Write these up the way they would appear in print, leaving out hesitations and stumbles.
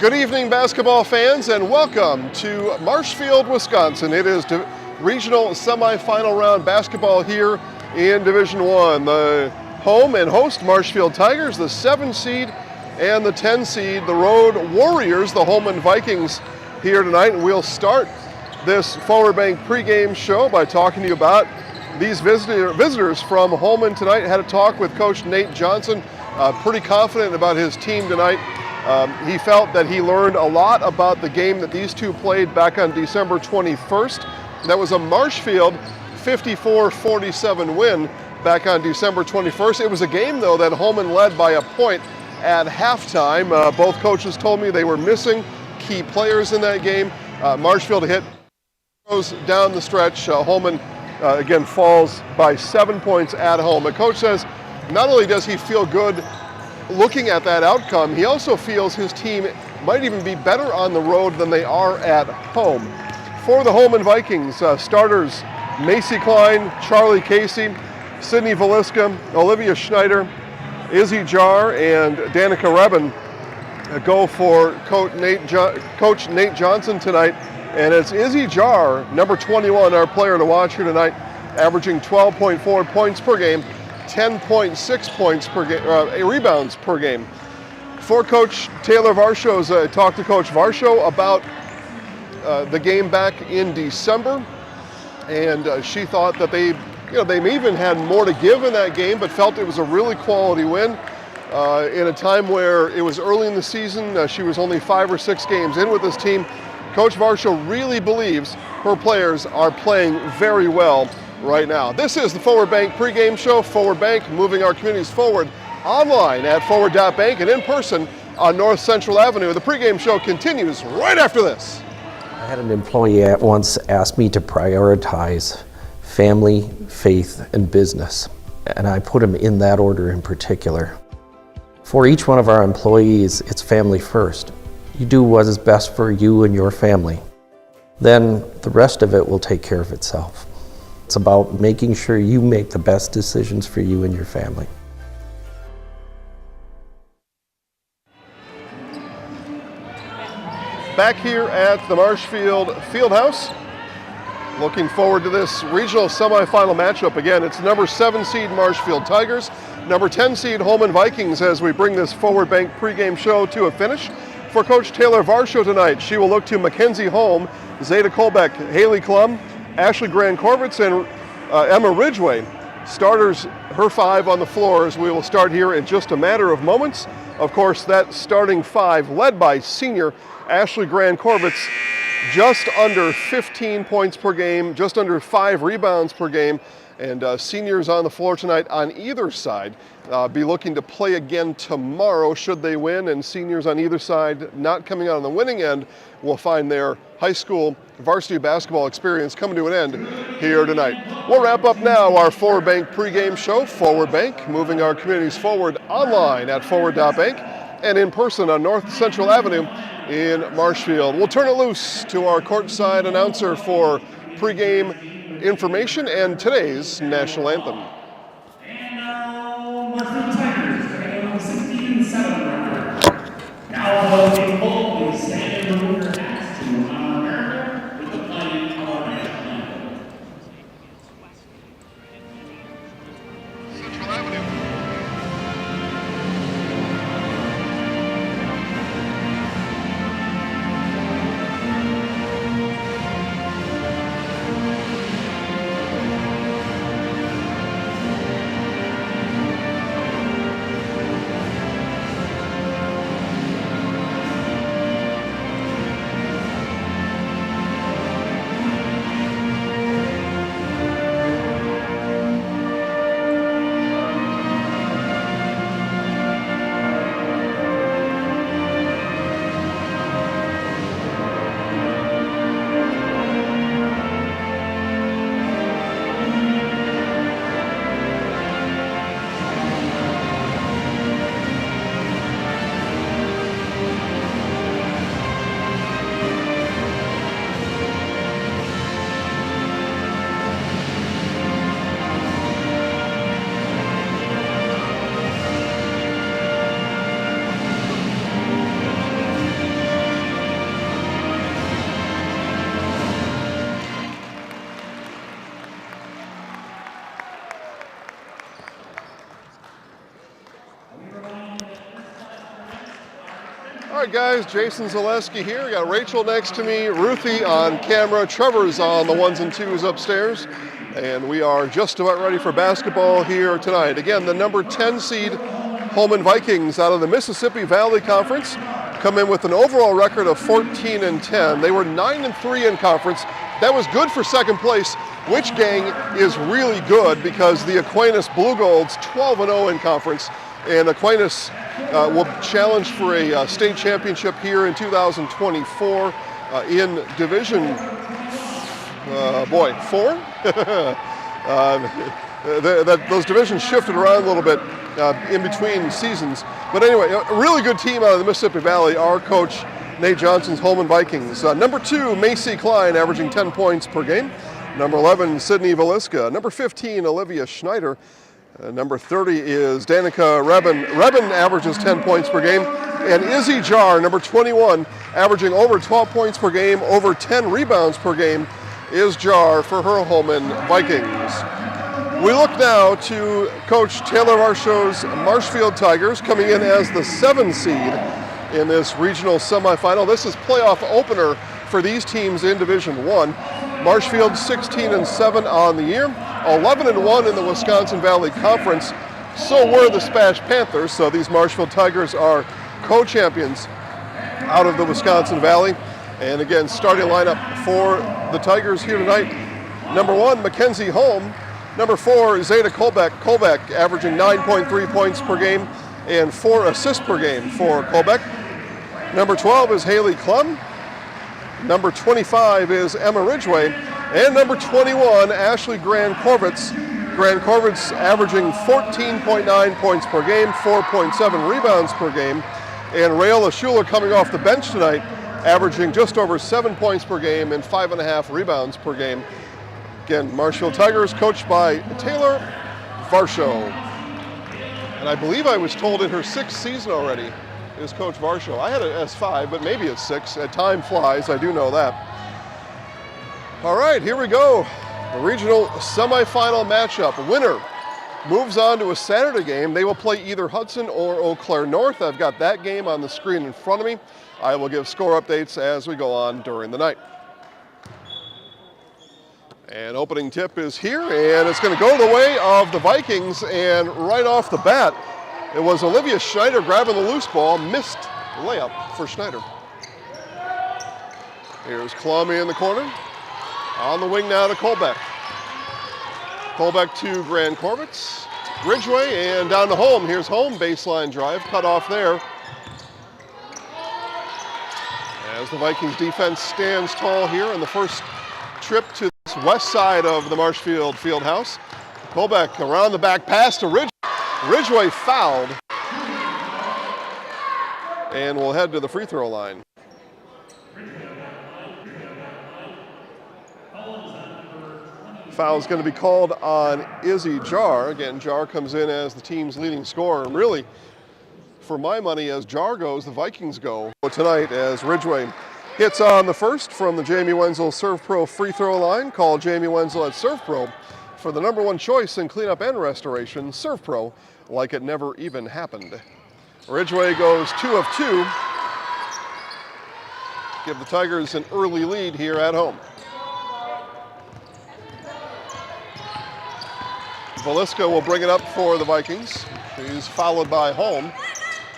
Good evening, basketball fans, and welcome to Marshfield, Wisconsin. It is regional semifinal round basketball here in Division One. The home and host Marshfield Tigers, the 7 seed and the 10 seed, the road Warriors, the Holmen Vikings, here tonight. And we'll start this Forward Bank pregame show by talking to you about these visitors from Holmen tonight. Had a talk with Coach Nate Johnson, pretty confident about his team tonight. He felt that he learned a lot about the game that these two played back on December 21st. That was a Marshfield 54-47 win back on December 21st. It was a game, though, that Holmen led by a point at halftime. Both coaches told me they were missing key players in that game. Marshfield hit down the stretch. Holmen, again, falls by 7 points at home. The coach says not only does he feel good looking at that outcome, he also feels his team might even be better on the road than they are at home. For the Holmen Vikings, starters Macy Klein, Charlie Casey, Sydney Velisca, Olivia Schneider, Izzy Jar, and Danica Rebin go for Coach Nate Johnson tonight. And it's Izzy Jar, number 21, our player to watch here tonight, averaging 12.4 points per game, 10.6 points per game, rebounds per game. For Coach Taylor Varsho's, talked to Coach Varsho about the game back in December, and she thought that they may even had more to give in that game, but felt it was a really quality win in a time where it was early in the season. She was only 5 or 6 games in with this team. Coach Varsho really believes her players are playing very well right now. This is the Forward Bank pregame show. Forward Bank, moving our communities forward, online at forward.bank and in person on North Central Avenue. The pregame show continues right after this. I had an employee once ask me to prioritize family, faith, and business, and I put them in that order in particular. For each one of our employees, it's family first. You do what is best for you and your family. Then the rest of it will take care of itself. It's about making sure you make the best decisions for you and your family. Back here at the Marshfield Fieldhouse, looking forward to this regional semifinal matchup. Again, it's number 7 seed Marshfield Tigers, number 10 seed Holmen Vikings, as we bring this Forward Bank pregame show to a finish. For Coach Taylor Varsho tonight, she will look to Mackenzie Holm, Zeta Kolbeck, Haley Klum, Ashley Grand-Corvitz, and Emma Ridgway. Starters, her 5 on the floor, as we will start here in just a matter of moments. Of course, that starting 5 led by senior Ashley Grand-Corvitz, just under 15 points per game, just under 5 rebounds per game. And seniors on the floor tonight on either side be looking to play again tomorrow should they win, and seniors on either side not coming out on the winning end will find their high school varsity basketball experience coming to an end here tonight. We'll wrap up now our Forward Bank pregame show. Forward Bank, moving our communities forward, online at forward.bank and in person on North Central Avenue in Marshfield. We'll turn it loose to our courtside announcer for pregame information and today's national anthem. And now, Marshfield Tigers, they have a 16-7 record. Now holding full, we stand and remove your hats to honor America with the playing of our national anthem. Central Avenue. right, guys, Jason Zaleski here. Got Rachel next to me, Ruthie on camera, Trevor's on the ones and twos upstairs, and we are just about ready for basketball here tonight. Again, the number 10 seed Holmen Vikings out of the Mississippi Valley Conference come in with an overall record of 14-10. They were 9-3 in conference. That was good for second place, which, gang, is really good because the Aquinas Blue Golds 12-0 in conference, and Aquinas will challenge for a state championship here in 2024 in Division 4. Those divisions shifted around a little bit in between seasons. But anyway, a really good team out of the Mississippi Valley. Our coach, Nate Johnson's Holmen Vikings. Number 2, Macy Klein, averaging 10 points per game. Number 11, Sydney Valiska. Number 15, Olivia Schneider. Number 30 is Danica Rebin. Rebin averages 10 points per game. And Izzy Jar, number 21, averaging over 12 points per game, over 10 rebounds per game, is Jar for her Holmen Vikings. We look now to Coach Taylor Varsho's Marshfield Tigers, coming in as the 7 seed in this regional semifinal. This is playoff opener for these teams in Division 1. Marshfield 16-7 on the year, 11-1 in the Wisconsin Valley Conference. So were the Spash Panthers, so these Marshfield Tigers are co-champions out of the Wisconsin Valley. And again, starting lineup for the Tigers here tonight. Number 1, Mackenzie Holm. Number 4, Zeta Kolbeck. Kolbeck averaging 9.3 points per game and 4 assists per game for Kolbeck. Number 12 is Haley Klum. Number 25 is Emma Ridgway. And number 21, Ashley Grand-Corvitz. Grand-Corvitz averaging 14.9 points per game, 4.7 rebounds per game. And Rayola Schuler coming off the bench tonight, averaging just over 7 points per game and 5.5 rebounds per game. Again, Marshfield Tigers coached by Taylor Varsho. And I believe I was told in her 6th season already is Coach Varsho. I had it as 5, but maybe it's 6. Time flies, I do know that. All right, here we go. The regional semifinal matchup. Winner moves on to a Saturday game. They will play either Hudson or Eau Claire North. I've got that game on the screen in front of me. I will give score updates as we go on during the night. And opening tip is here, and it's going to go the way of the Vikings. And right off the bat, it was Olivia Schneider grabbing the loose ball, missed layup for Schneider. Here's Klum in the corner. On the wing now to Kolbeck. Kolbeck to Grand-Corvitz. Ridgway and down to Holm. Here's Holm, baseline drive, cut off there. As the Vikings defense stands tall here in the first trip to this west side of the Marshfield Fieldhouse. Kolbeck around the back pass to Ridgway. Ridgway fouled and will head to the free throw line. Foul is going to be called on Izzy Jar. Again, Jar comes in as the team's leading scorer. And really, for my money, as Jar goes, the Vikings go tonight as Ridgway hits on the first from the Jamie Wenzel Serve Pro free throw line. Call Jamie Wenzel at Serve Pro for the number 1 choice in cleanup and restoration. Serve Pro, like it never even happened. Ridgway goes 2 of 2. Give the Tigers an early lead here at home. Valiska will bring it up for the Vikings. She's followed by Holm.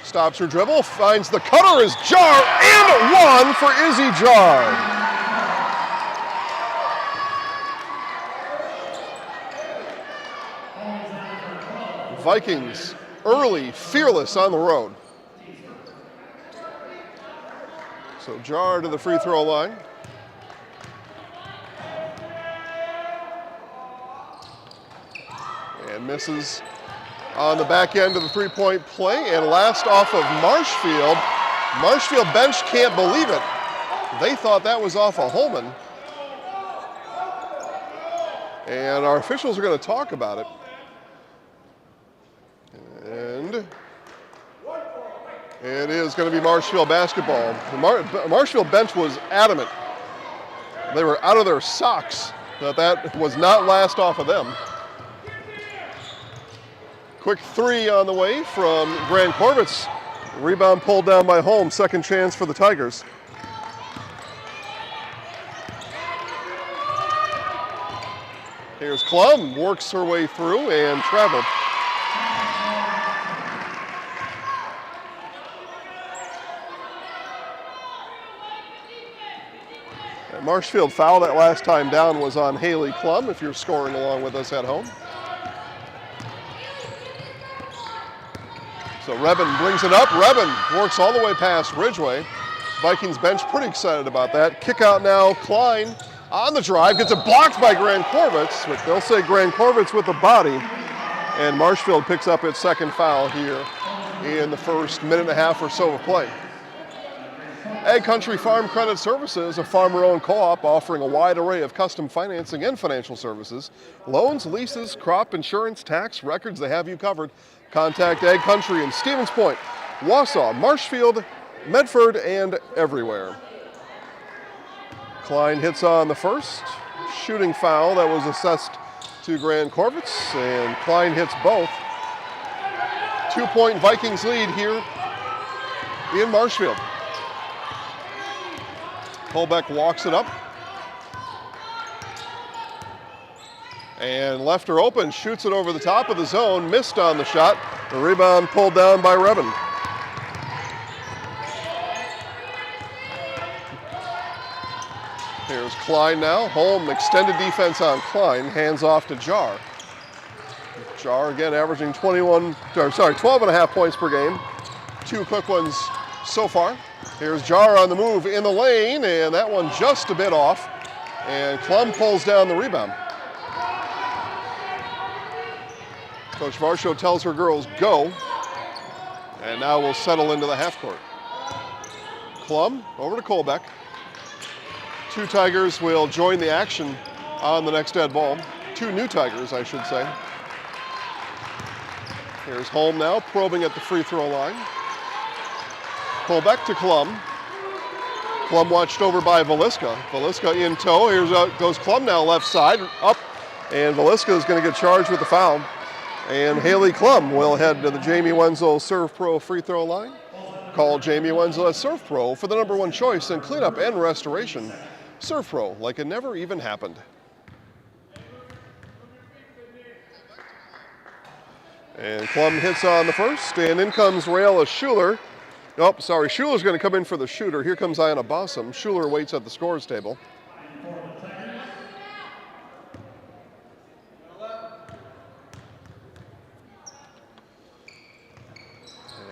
Stops her dribble, finds the cutter is Jar, and 1 for Izzy Jar. Vikings early, fearless on the road. So Jar to the free throw line. And misses on the back end of the three-point play. And last off of Marshfield. Marshfield bench can't believe it. They thought that was off of Holmen. And our officials are going to talk about it. And it is going to be Marshfield basketball. The Marshfield bench was adamant. They were out of their socks that was not last off of them. Quick 3 on the way from Grand-Corvitz. Rebound pulled down by Holmes. Second chance for the Tigers. Here's Klum, works her way through and traveled. Marshfield foul that last time down was on Haley Klum, if you're scoring along with us at home. So Rebin brings it up. Rebin works all the way past Ridgway. Vikings bench pretty excited about that. Kick out now, Klein on the drive, gets it blocked by Grand Corvitz, but they'll say Grand Corvitz with the body. And Marshfield picks up its second foul here in the first minute and a half or so of play. Ag Country Farm Credit Services, a farmer-owned co-op offering a wide array of custom financing and financial services. Loans, leases, crop insurance, tax, records, they have you covered. Contact Ag Country in Stevens Point, Wausau, Marshfield, Medford, and everywhere. Klein hits on the first. Shooting foul that was assessed to Grand Corvitz, and Klein hits both. 2-point Vikings lead here in Marshfield. Colbeck walks it up. And left her open, shoots it over the top of the zone, missed on the shot. The rebound pulled down by Rebin. Here's Klein now. Holm, extended defense on Klein, hands off to Jar. Jar again averaging 12 and a half points per game. 2 quick ones so far. Here's Jar on the move in the lane, and that one just a bit off. And Klum pulls down the rebound. Coach Varsho tells her girls go. And now we'll settle into the half court. Klum over to Colbeck. 2 Tigers will join the action on the next dead ball. 2 new Tigers, I should say. Here's Holm now, probing at the free throw line. Colbeck to Klum. Klum watched over by Veliska. Veliska in tow. Here goes Klum now, left side, up. And Veliska is going to get charged with the foul. And Haley Klum will head to the Jamie Wenzel Serve Pro free throw line. Call Jamie Wenzel as Serve Pro for the #1 choice in cleanup and restoration. Serve Pro, like it never even happened. And Klum hits on the first, and in comes Rayla Schuler. Oh, sorry, Schuler's going to come in for the shooter. Here comes Ayanna Bossum. Schuler waits at the scorer's table.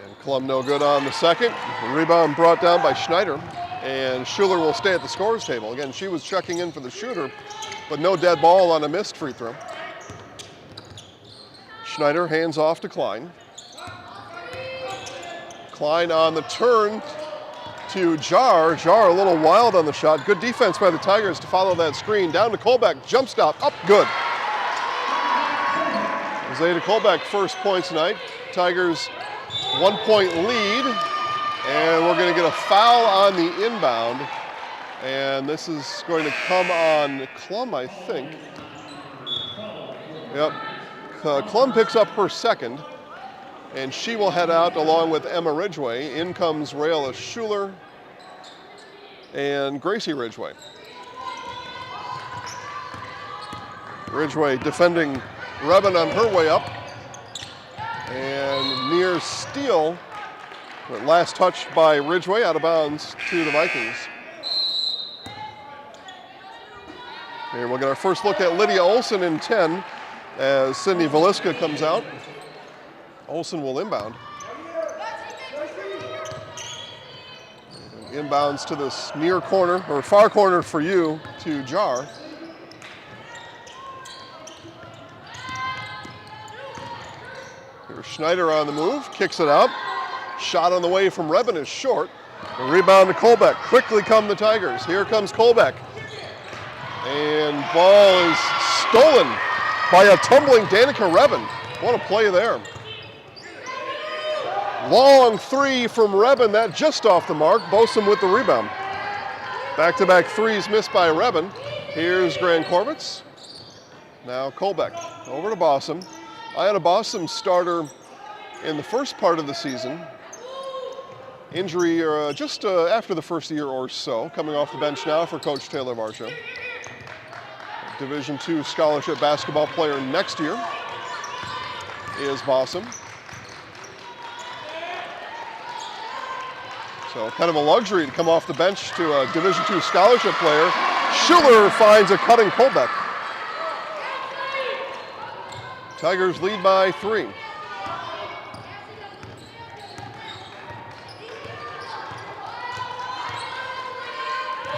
And Klum no good on the second. Rebound brought down by Schneider. And Schuler will stay at the scorer's table. Again, she was checking in for the shooter, but no dead ball on a missed free throw. Schneider hands off to Klein. Klein on the turn to Jar. Jar a little wild on the shot. Good defense by the Tigers to follow that screen. Down to Colbeck. Jump stop. Up. Good. Zayda Colbeck first points tonight. Tigers 1-point lead. And we're going to get a foul on the inbound. And this is going to come on Klum, I think. Yep. Klum picks up her second. And she will head out along with Emma Ridgway. In comes Rayla Schuler and Gracie Ridgway. Ridgway defending Rebin on her way up. And near steal, but last touch by Ridgway, out of bounds to the Vikings. Here we'll get our first look at Lydia Olson in 10 as Sydney Veliska comes out. Olson will inbound. Inbounds to this near corner, or far corner for you, to Jar. Here's Schneider on the move, kicks it out. Shot on the way from Rebin is short. The rebound to Colbeck. Quickly come the Tigers. Here comes Colbeck. And ball is stolen by a tumbling Danica Rebin. What a play there. Long three from Rebin, that just off the mark. Bosom with the rebound. Back-to-back threes missed by Rebin. Here's Grand Corvitz. Now Colbeck over to Bosom. Ayanna Bossum starter in the first part of the season. Injury just after the first year or so. Coming off the bench now for Coach Taylor Varsho. Division II scholarship basketball player next year is Bossum. So kind of a luxury to come off the bench to a Division II scholarship player. Schuler finds a cutting pullback. Tigers lead by 3.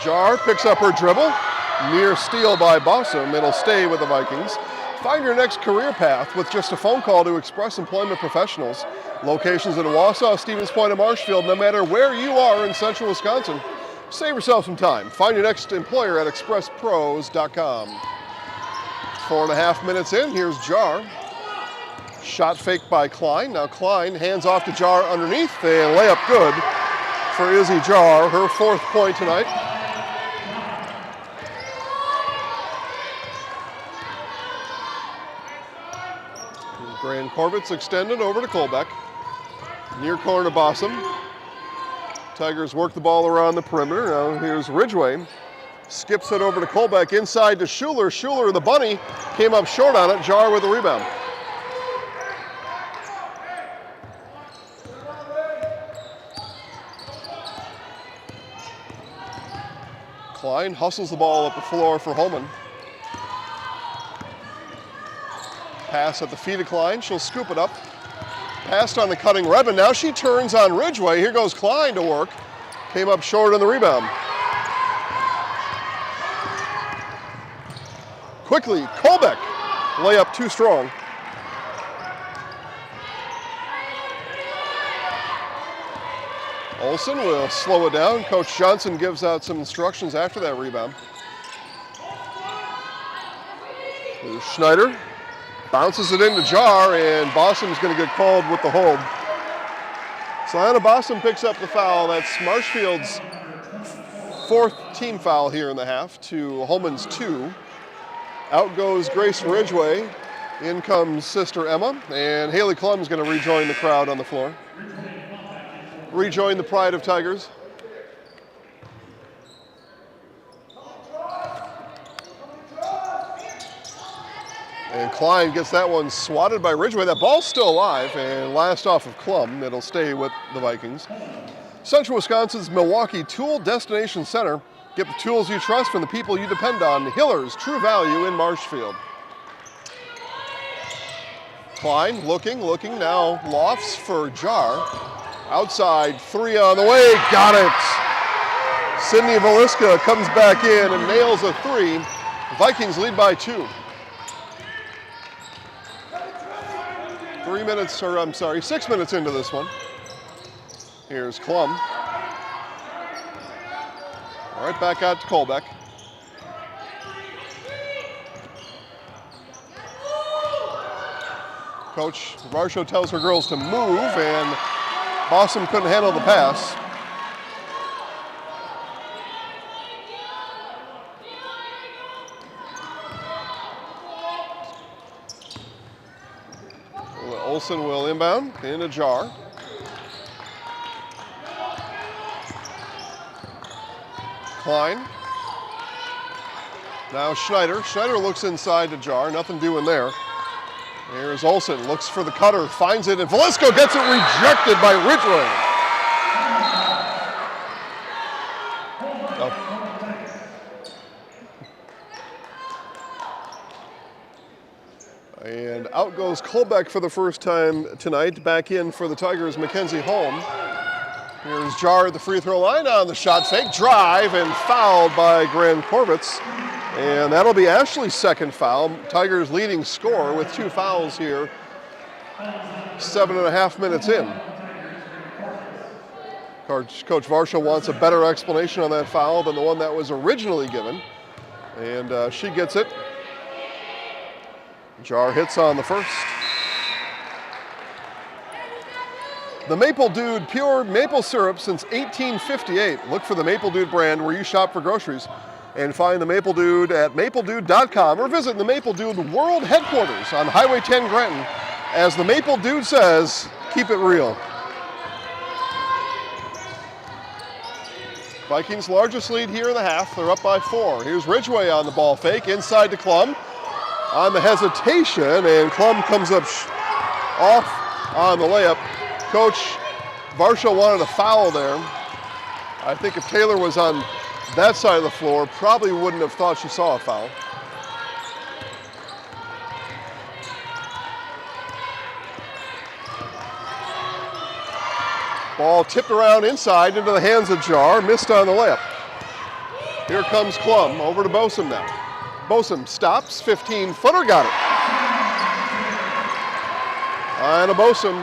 Jar picks up her dribble. Near steal by Bossum. It'll stay with the Vikings. Find your next career path with just a phone call to Express Employment Professionals. Locations in Wausau, Stevens Point, and Marshfield. No matter where you are in central Wisconsin, save yourself some time. Find your next employer at expresspros.com. 4.5 minutes in. Here's Jar. Shot faked by Klein. Now Klein hands off to Jar underneath. And layup good for Izzy Jar. Her 4th point tonight. Grand Corbett's extended over to Colbeck. Near corner to Bossum. Tigers work the ball around the perimeter. Now here's Ridgway. Skips it over to Colbeck, inside to Schuler. Schuler, the bunny, came up short on it. Jar with the rebound. Klein hustles the ball up the floor for Holmen. Pass at the feet of Klein. She'll scoop it up. Passed on the cutting Redmond. Now she turns on Ridgway. Here goes Klein to work. Came up short on the rebound. Quickly, Colbeck. Layup too strong. Olsen will slow it down. Coach Johnson gives out some instructions after that rebound. Here's Schneider. Bounces it into Jar, and Bossum's going to get called with the hold. Sienna Bossum picks up the foul. That's Marshfield's 4th team foul here in the half to Holmen's 2. Out goes Grace Ridgway. In comes Sister Emma, and Haley Klum's going to rejoin the crowd on the floor. Rejoin the pride of Tigers. And Klein gets that one swatted by Ridgway. That ball's still alive, and last off of Klum. It'll stay with the Vikings. Central Wisconsin's Milwaukee Tool Destination Center. Get the tools you trust from the people you depend on. Hiller's True Value in Marshfield. Klein looking, now lofts for Jar. Outside, 3 on the way, got it. Sydney Velisca comes back in and nails a 3. Vikings lead by 2. 6 minutes into this one. Here's Klum. All right, back out to Colbeck. Coach Varsho tells her girls to move, and Bossum couldn't handle the pass. Olsen will inbound in a Jar. Klein. Now Schneider. Schneider looks inside to Jar. Nothing doing there. Here's Olsen. Looks for the cutter. Finds it. And Velisco gets it rejected by Ridgway. And out goes Colbeck for the first time tonight. Back in for the Tigers, Mackenzie Holm. Here's Jar at the free throw line on the shot fake. Drive and fouled by Grand Corbett's. And that'll be Ashley's 2nd foul. Tigers leading scorer with 2 fouls here. 7.5 minutes in. Coach Varsho wants a better explanation on that foul than the one that was originally given. And she gets it. Jar hits on the first. The Maple Dude pure maple syrup since 1858. Look for the Maple Dude brand where you shop for groceries. And find the Maple Dude at mapledude.com or visit the Maple Dude World Headquarters on Highway 10 Granton. As the Maple Dude says, keep it real. Vikings' largest lead here in the half. They're up by 4. Here's Ridgway on the ball fake, inside to Klum. On the hesitation, and Klum comes up off on the layup. Coach Varsho wanted a foul there. I think if Taylor was on that side of the floor, probably wouldn't have thought she saw a foul. Ball tipped around inside into the hands of Jar, missed on the layup. Here comes Klum, over to Bosom now. Bosom stops, 15-footer, got it. And a Bosom,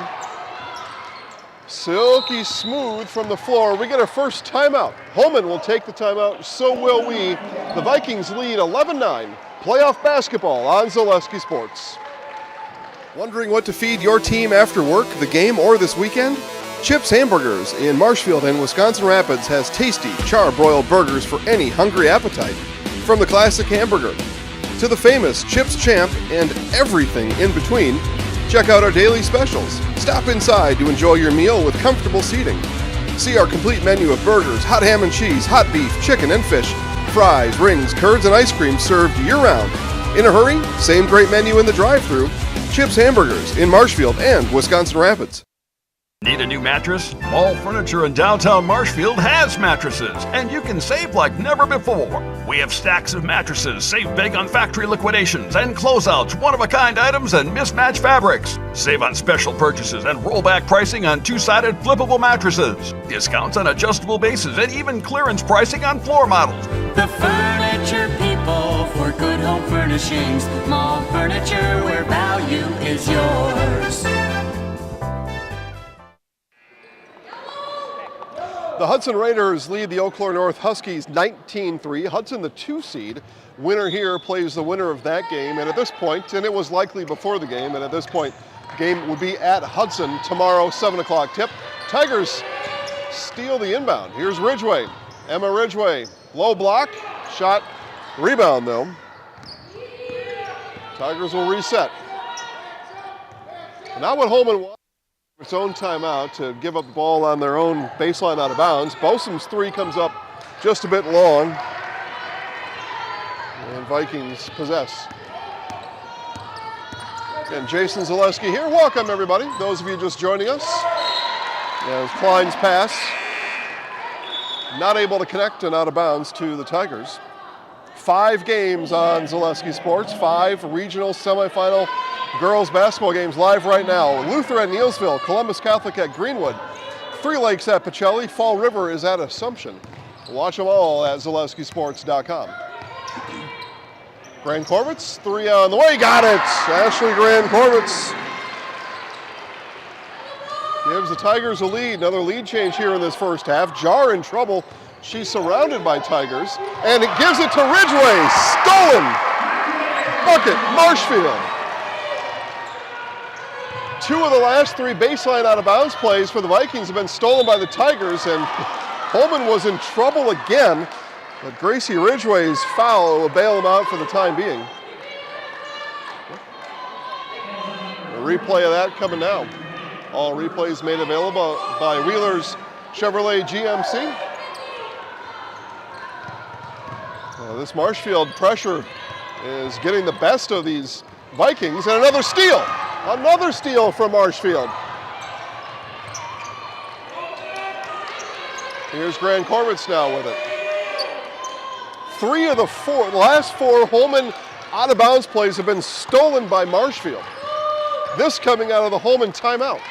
silky smooth from the floor. We get our first timeout. Holmen will take the timeout, so will we. The Vikings lead 11-9. Playoff basketball on Zaleski Sports. Wondering what to feed your team after work, the game, or this weekend? Chips Hamburgers in Marshfield and Wisconsin Rapids has tasty, char-broiled burgers for any hungry appetite. From the classic hamburger to the famous Chips Champ and everything in between, check out our daily specials. Stop inside to enjoy your meal with comfortable seating. See our complete menu of burgers, hot ham and cheese, hot beef, chicken and fish, fries, rings, curds, and ice cream served year-round. In a hurry? Same great menu in the drive-thru. Chips Hamburgers in Marshfield and Wisconsin Rapids. Need a new mattress? Mall Furniture in downtown Marshfield has mattresses, and you can save like never before. We have stacks of mattresses, save big on factory liquidations and closeouts, one-of-a-kind items, and mismatched fabrics. Save on special purchases and rollback pricing on two-sided flippable mattresses. Discounts on adjustable bases and even clearance pricing on floor models. The furniture people for good home furnishings. Mall Furniture, where value is yours. The Hudson Raiders lead the Eau Claire North Huskies 19-3. Hudson, the 2 seed. Winner here plays the winner of that game. And at this point, and it was likely before the game, and at this point, game will be at Hudson tomorrow, 7 o'clock tip. Tigers steal the inbound. Here's Ridgway. Emma Ridgway, low block, shot, rebound though. Tigers will reset. Now what Holmen wants. Its own timeout to give up the ball on their own baseline out of bounds. Bosom's 3 comes up just a bit long. And Vikings possess. And Jason Zaleski here. Welcome, everybody. Those of you just joining us. As Klein's pass, not able to connect and out of bounds to the Tigers. 5 games on Zaleski Sports, 5 regional semifinal girls basketball games live right now. Luther at Neilsville, Columbus Catholic at Greenwood, 3 Lakes at Pacelli, Fall River is at Assumption. Watch them all at ZaleskiSports.com. Grand Corvitz, 3 on the way, got it! Ashley Grand Corvitz gives the Tigers a lead. Another lead change here in this first half. Jar in trouble. She's surrounded by Tigers, and it gives it to Ridgway. Stolen! Bucket, Marshfield. 2 of the last 3 baseline out of bounds plays for the Vikings have been stolen by the Tigers, and Holmen was in trouble again, but Gracie Ridgway's foul will bail him out for the time being. A replay of that coming now. All replays made available by Wheeler's Chevrolet GMC. This Marshfield pressure is getting the best of these Vikings, and another steal. Another steal from Marshfield. Here's Grand Corvitz now with it. 3 of the last 4 Holmen out of bounds plays have been stolen by Marshfield. This coming out of the Holmen timeout.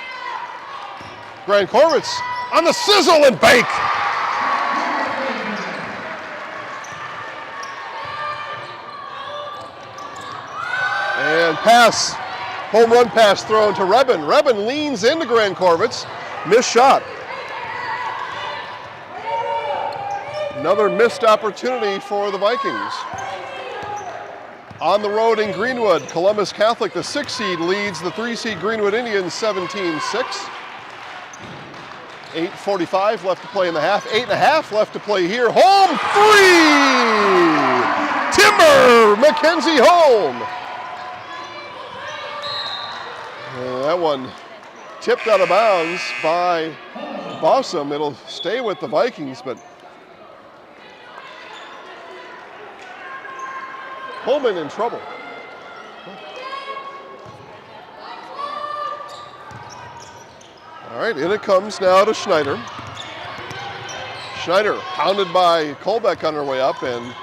Grand Corvitz on the sizzle and bake. And pass, home run pass thrown to Rebin. Rebin leans into Grand Corvitz. Missed shot. Another missed opportunity for the Vikings. On the road in Greenwood, Columbus Catholic, the 6 seed, leads the 3 seed Greenwood Indians 17-6. 8:45 left to play in the half. 8.5 left to play here. Holm 3! Timber! Mackenzie Holm! That one tipped out of bounds by Bosom. It'll stay with the Vikings, but Holmen in trouble. All right, in it comes now to Schneider. Schneider pounded by Kolbeck on her way up, and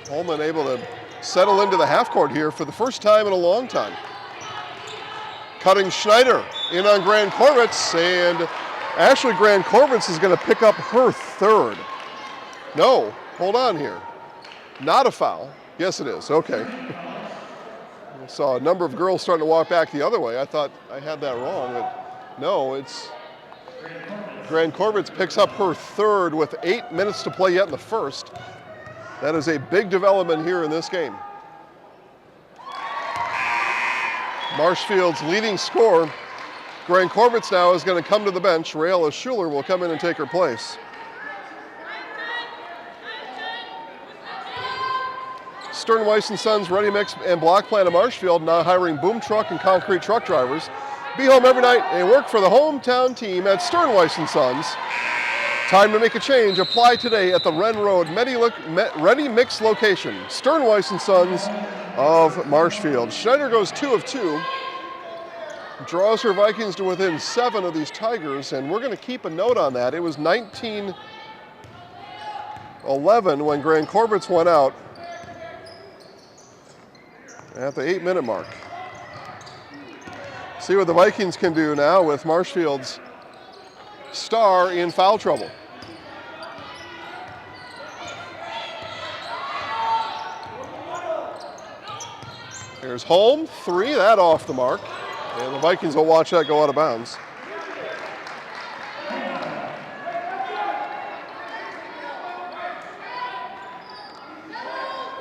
Holmen able to settle into the half court here for the first time in a long time. Cutting Schneider in on Gran Corvitz, and actually Gran Corvitz is going to pick up her third. No, hold on here. Not a foul. Yes, it is. Okay. I saw a number of girls starting to walk back the other way. I thought I had that wrong, but no, it's Gran Corvitz picks up her third with 8 minutes to play yet in the first. That is a big development here in this game. Marshfield's leading scorer, Gran Corvitz, now is going to come to the bench. Rayla Schuler will come in and take her place. Sternweiss & Sons Ready Mix and Block Plant of Marshfield now hiring boom truck and concrete truck drivers. Be home every night and work for the hometown team at Sternweiss & Sons. Time to make a change. Apply today at the Wren Road Ready Mix location. Sternweiss & Sons of Marshfield. Schneider goes 2 of 2. Draws her Vikings to within 7 of these Tigers, and we're going to keep a note on that. It was 19-11 when Gran Corvitz went out at the 8-minute mark. See what the Vikings can do now with Marshfield's star in foul trouble. Here's Holm, 3, that off the mark. And the Vikings will watch that go out of bounds.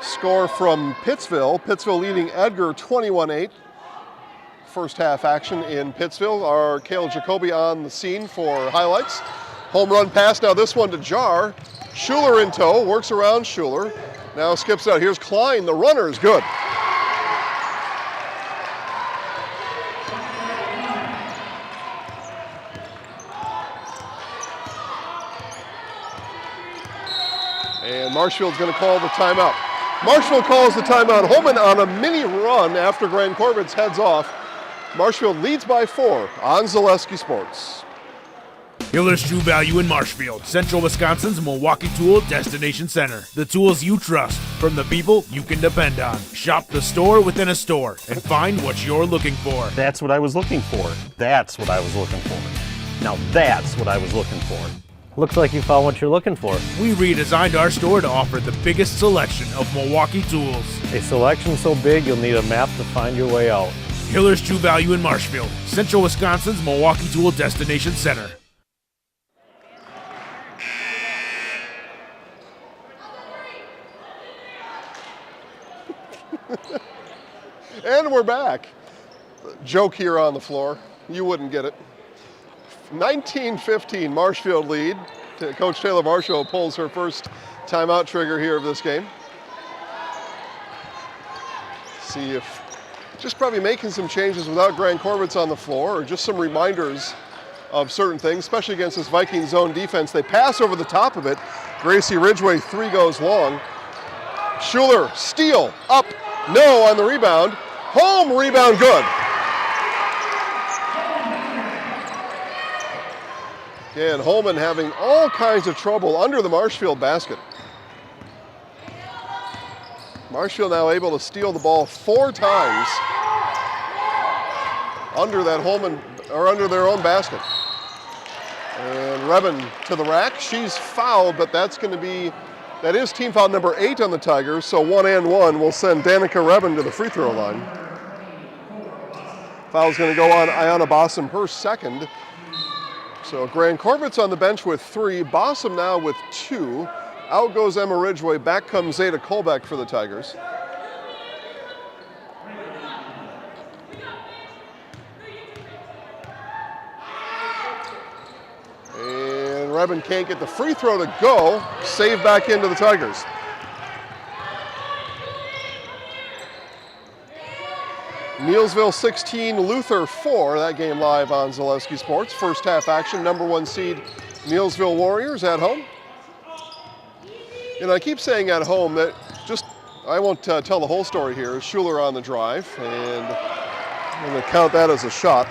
Score from Pittsville. Pittsville leading Edgar 21-8. First half action in Pittsville. Our Cale Jacoby on the scene for highlights. Home run pass, now this one to Jar. Schuler in tow, works around Schuler. Now skips out. Here's Klein, the runner is good. And Marshfield's going to call the timeout. Marshfield calls the timeout. Holmen on a mini run after Gran Corvitz heads off. Marshfield leads by 4 on Zaleski Sports. Hiller's True Value in Marshfield, Central Wisconsin's Milwaukee Tool Destination Center. The tools you trust from the people you can depend on. Shop the store within a store and find what you're looking for. That's what I was looking for. That's what I was looking for. Now that's what I was looking for. Looks like you found what you're looking for. We redesigned our store to offer the biggest selection of Milwaukee tools. A selection so big you'll need a map to find your way out. Hiller's True Value in Marshfield, Central Wisconsin's Milwaukee Tool Destination Center. And we're back. Joke here on the floor. You wouldn't get it. 19-15 Marshfield lead. Coach Taylor Marshall pulls her first timeout trigger here of this game. See if just probably making some changes without Gran Corvitz on the floor, or just some reminders of certain things, especially against this Viking zone defense. They pass over the top of it. Gracie Ridgway, 3 goes long. Schuler, steal, up, no on the rebound. Home rebound, good. And Holmen having all kinds of trouble under the Marshfield basket. Marshfield now able to steal the ball 4 times under that Holmen, or under their own basket. And Reben to the rack. She's fouled, but that's going to be, that is team foul number 8 on the Tigers. So 1 and 1 will send Danica Reben to the free throw line. Foul's going to go on Ayanna Bossum, her second. So Gran Corvitz on the bench with 3, Bossum now with 2. Out goes Emma Ridgway, back comes Zeta Kolbeck for the Tigers. And Reben can't get the free throw to go, save back into the Tigers. Neilsville 16, Luther 4. That game live on Zaleski Sports. First half action, number 1 seed Neilsville Warriors at home. And I keep saying at home that just I won't tell the whole story here. Schuler on the drive, and I'm going to count that as a shot.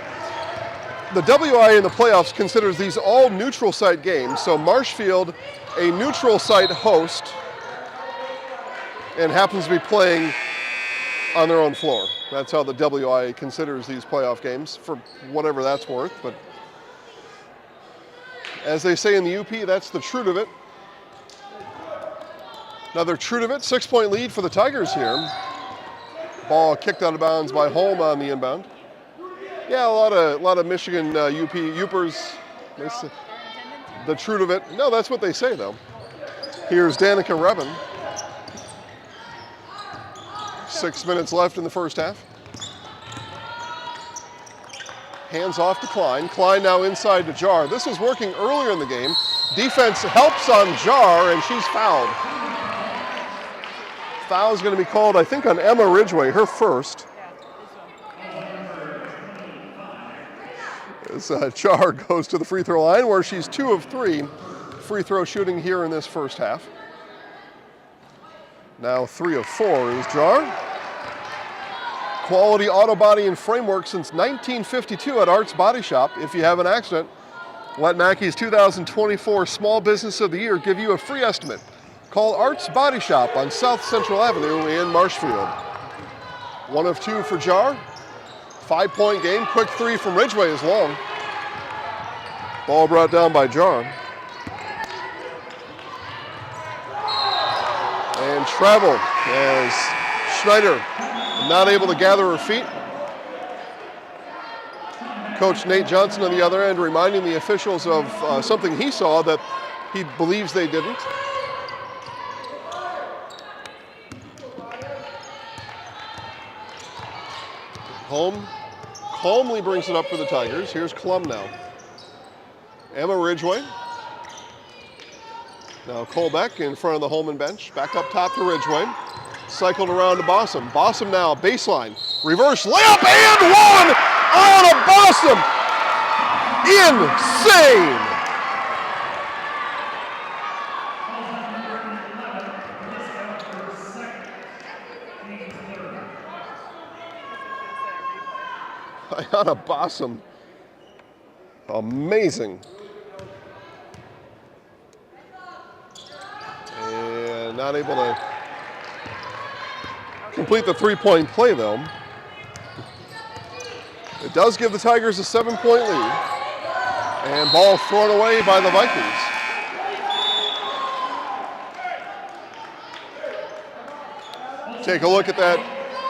The WIAA in the playoffs considers these all neutral site games, so Marshfield, a neutral site host, and happens to be playing on their own floor. That's how the WIAA considers these playoff games, for whatever that's worth. But as they say in the UP, that's the truth of it. Another truth of it, 6-point lead for the Tigers here. Ball kicked out of bounds by Holmen on the inbound. Yeah, a lot of Michigan Upers. The truth of it. No, that's what they say though. Here's Danica Revin. 6 minutes left in the first half. Hands off to Klein. Klein now inside to Jar. This was working earlier in the game. Defense helps on Jar, and she's fouled. Foul's going to be called, I think, on Emma Ridgway, her first. As Jar goes to the free throw line, where she's 2 of 3 free throw shooting here in this first half. Now 3 of 4 is Jar. Quality auto body and framework since 1952 at Arts Body Shop. If you have an accident, let Mackey's 2024 Small Business of the Year give you a free estimate. Call Arts Body Shop on South Central Avenue in Marshfield. 1 of 2 for Jar. 5-point game. Quick 3 from Ridgway is long. Ball brought down by Jar. And travel as Schneider not able to gather her feet. Coach Nate Johnson on the other end reminding the officials of something he saw that he believes they didn't. Holm calmly brings it up for the Tigers. Here's Klum now. Emma Ridgway. Now Colbeck in front of the Holmen bench. Back up top to Ridgway. Cycled around to Bossum. Bossum now, baseline. Reverse layup and one on a Bossum. Insane. Ayana Bossum. Amazing. And not able to complete the 3-point play though. It does give the Tigers a 7-point lead. And ball thrown away by the Vikings. Take a look at that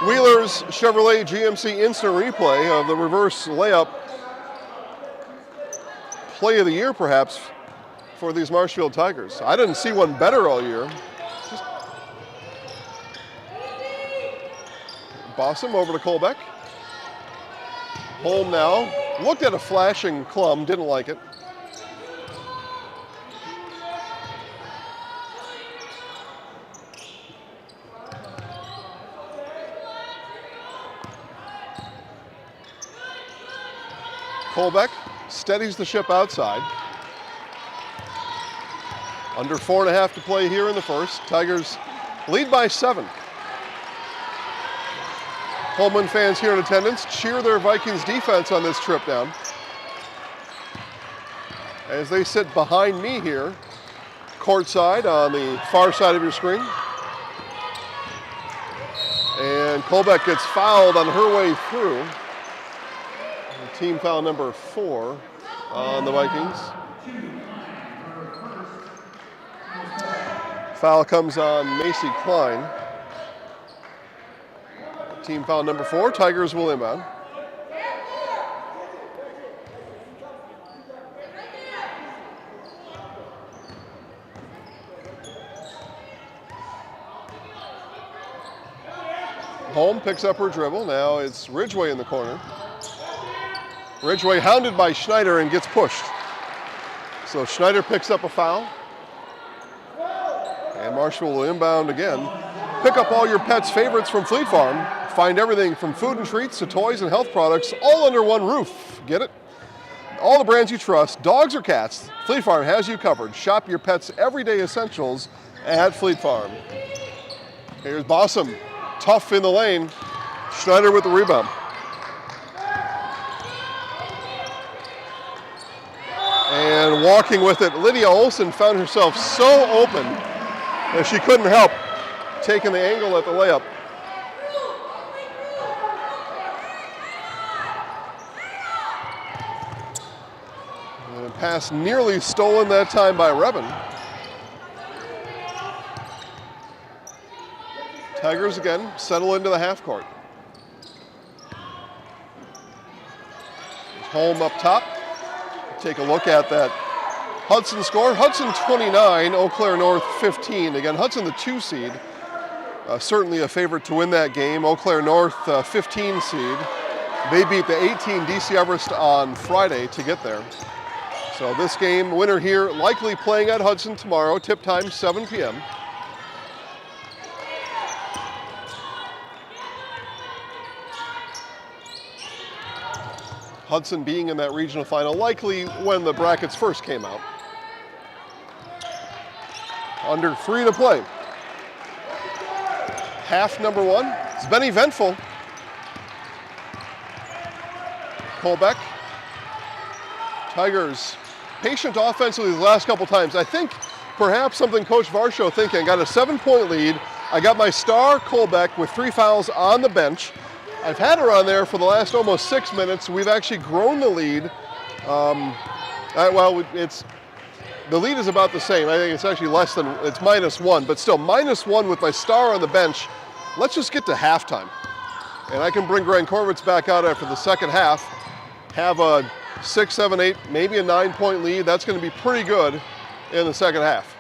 Wheeler's Chevrolet GMC instant replay of the reverse layup. Play of the year perhaps for these Marshfield Tigers. I didn't see one better all year. Bossum over to Colbeck. Holm now. Looked at a flashing Klum, didn't like it. Colbeck steadies the ship outside. Under 4.5 to play here in the first. Tigers lead by 7. Holmen fans here in attendance cheer their Vikings defense on this trip down. As they sit behind me here, courtside on the far side of your screen. And Colbeck gets fouled on her way through. Team foul number 4 on the Vikings. Foul comes on Macy Klein. Team foul number 4. Tigers will inbound. Holm picks up her dribble. Now it's Ridgway in the corner. Ridgway hounded by Schneider and gets pushed. So Schneider picks up a foul. And Marshall will inbound again. Pick up all your pet's favorites from Fleet Farm. Find everything from food and treats to toys and health products all under one roof. Get it? All the brands you trust, dogs or cats, Fleet Farm has you covered. Shop your pet's everyday essentials at Fleet Farm. Here's Bossum, tough in the lane. Schneider with the rebound. And walking with it, Lydia Olson found herself so open that she couldn't help taking the angle at the layup. And a pass nearly stolen that time by Rebin. Tigers again settle into the half court. Holm up top. Take a look at that Hudson score. Hudson 29, Eau Claire North 15. Again, Hudson the 2 seed. Certainly a favorite to win that game. Eau Claire North 15 seed. They beat the 18 DC Everest on Friday to get there. So this game, winner here, likely playing at Hudson tomorrow. Tip time 7 p.m. Hudson being in that regional final, likely when the brackets first came out. Under 3 to play. Half number 1. It's been eventful. Colbeck. Tigers patient offensively the last couple times. I think perhaps something Coach Varsho thinking. Got a 7-point lead. I got my star Colbeck with 3 fouls on the bench. I've had her on there for the last almost 6 minutes. We've actually grown the lead. The lead is about the same. I think it's actually less than, it's -1, but still -1 with my star on the bench. Let's just get to halftime. And I can bring Grant Corvitz back out after the second half, have a 6, 7, 8, maybe a 9-point lead. That's going to be pretty good in the second half.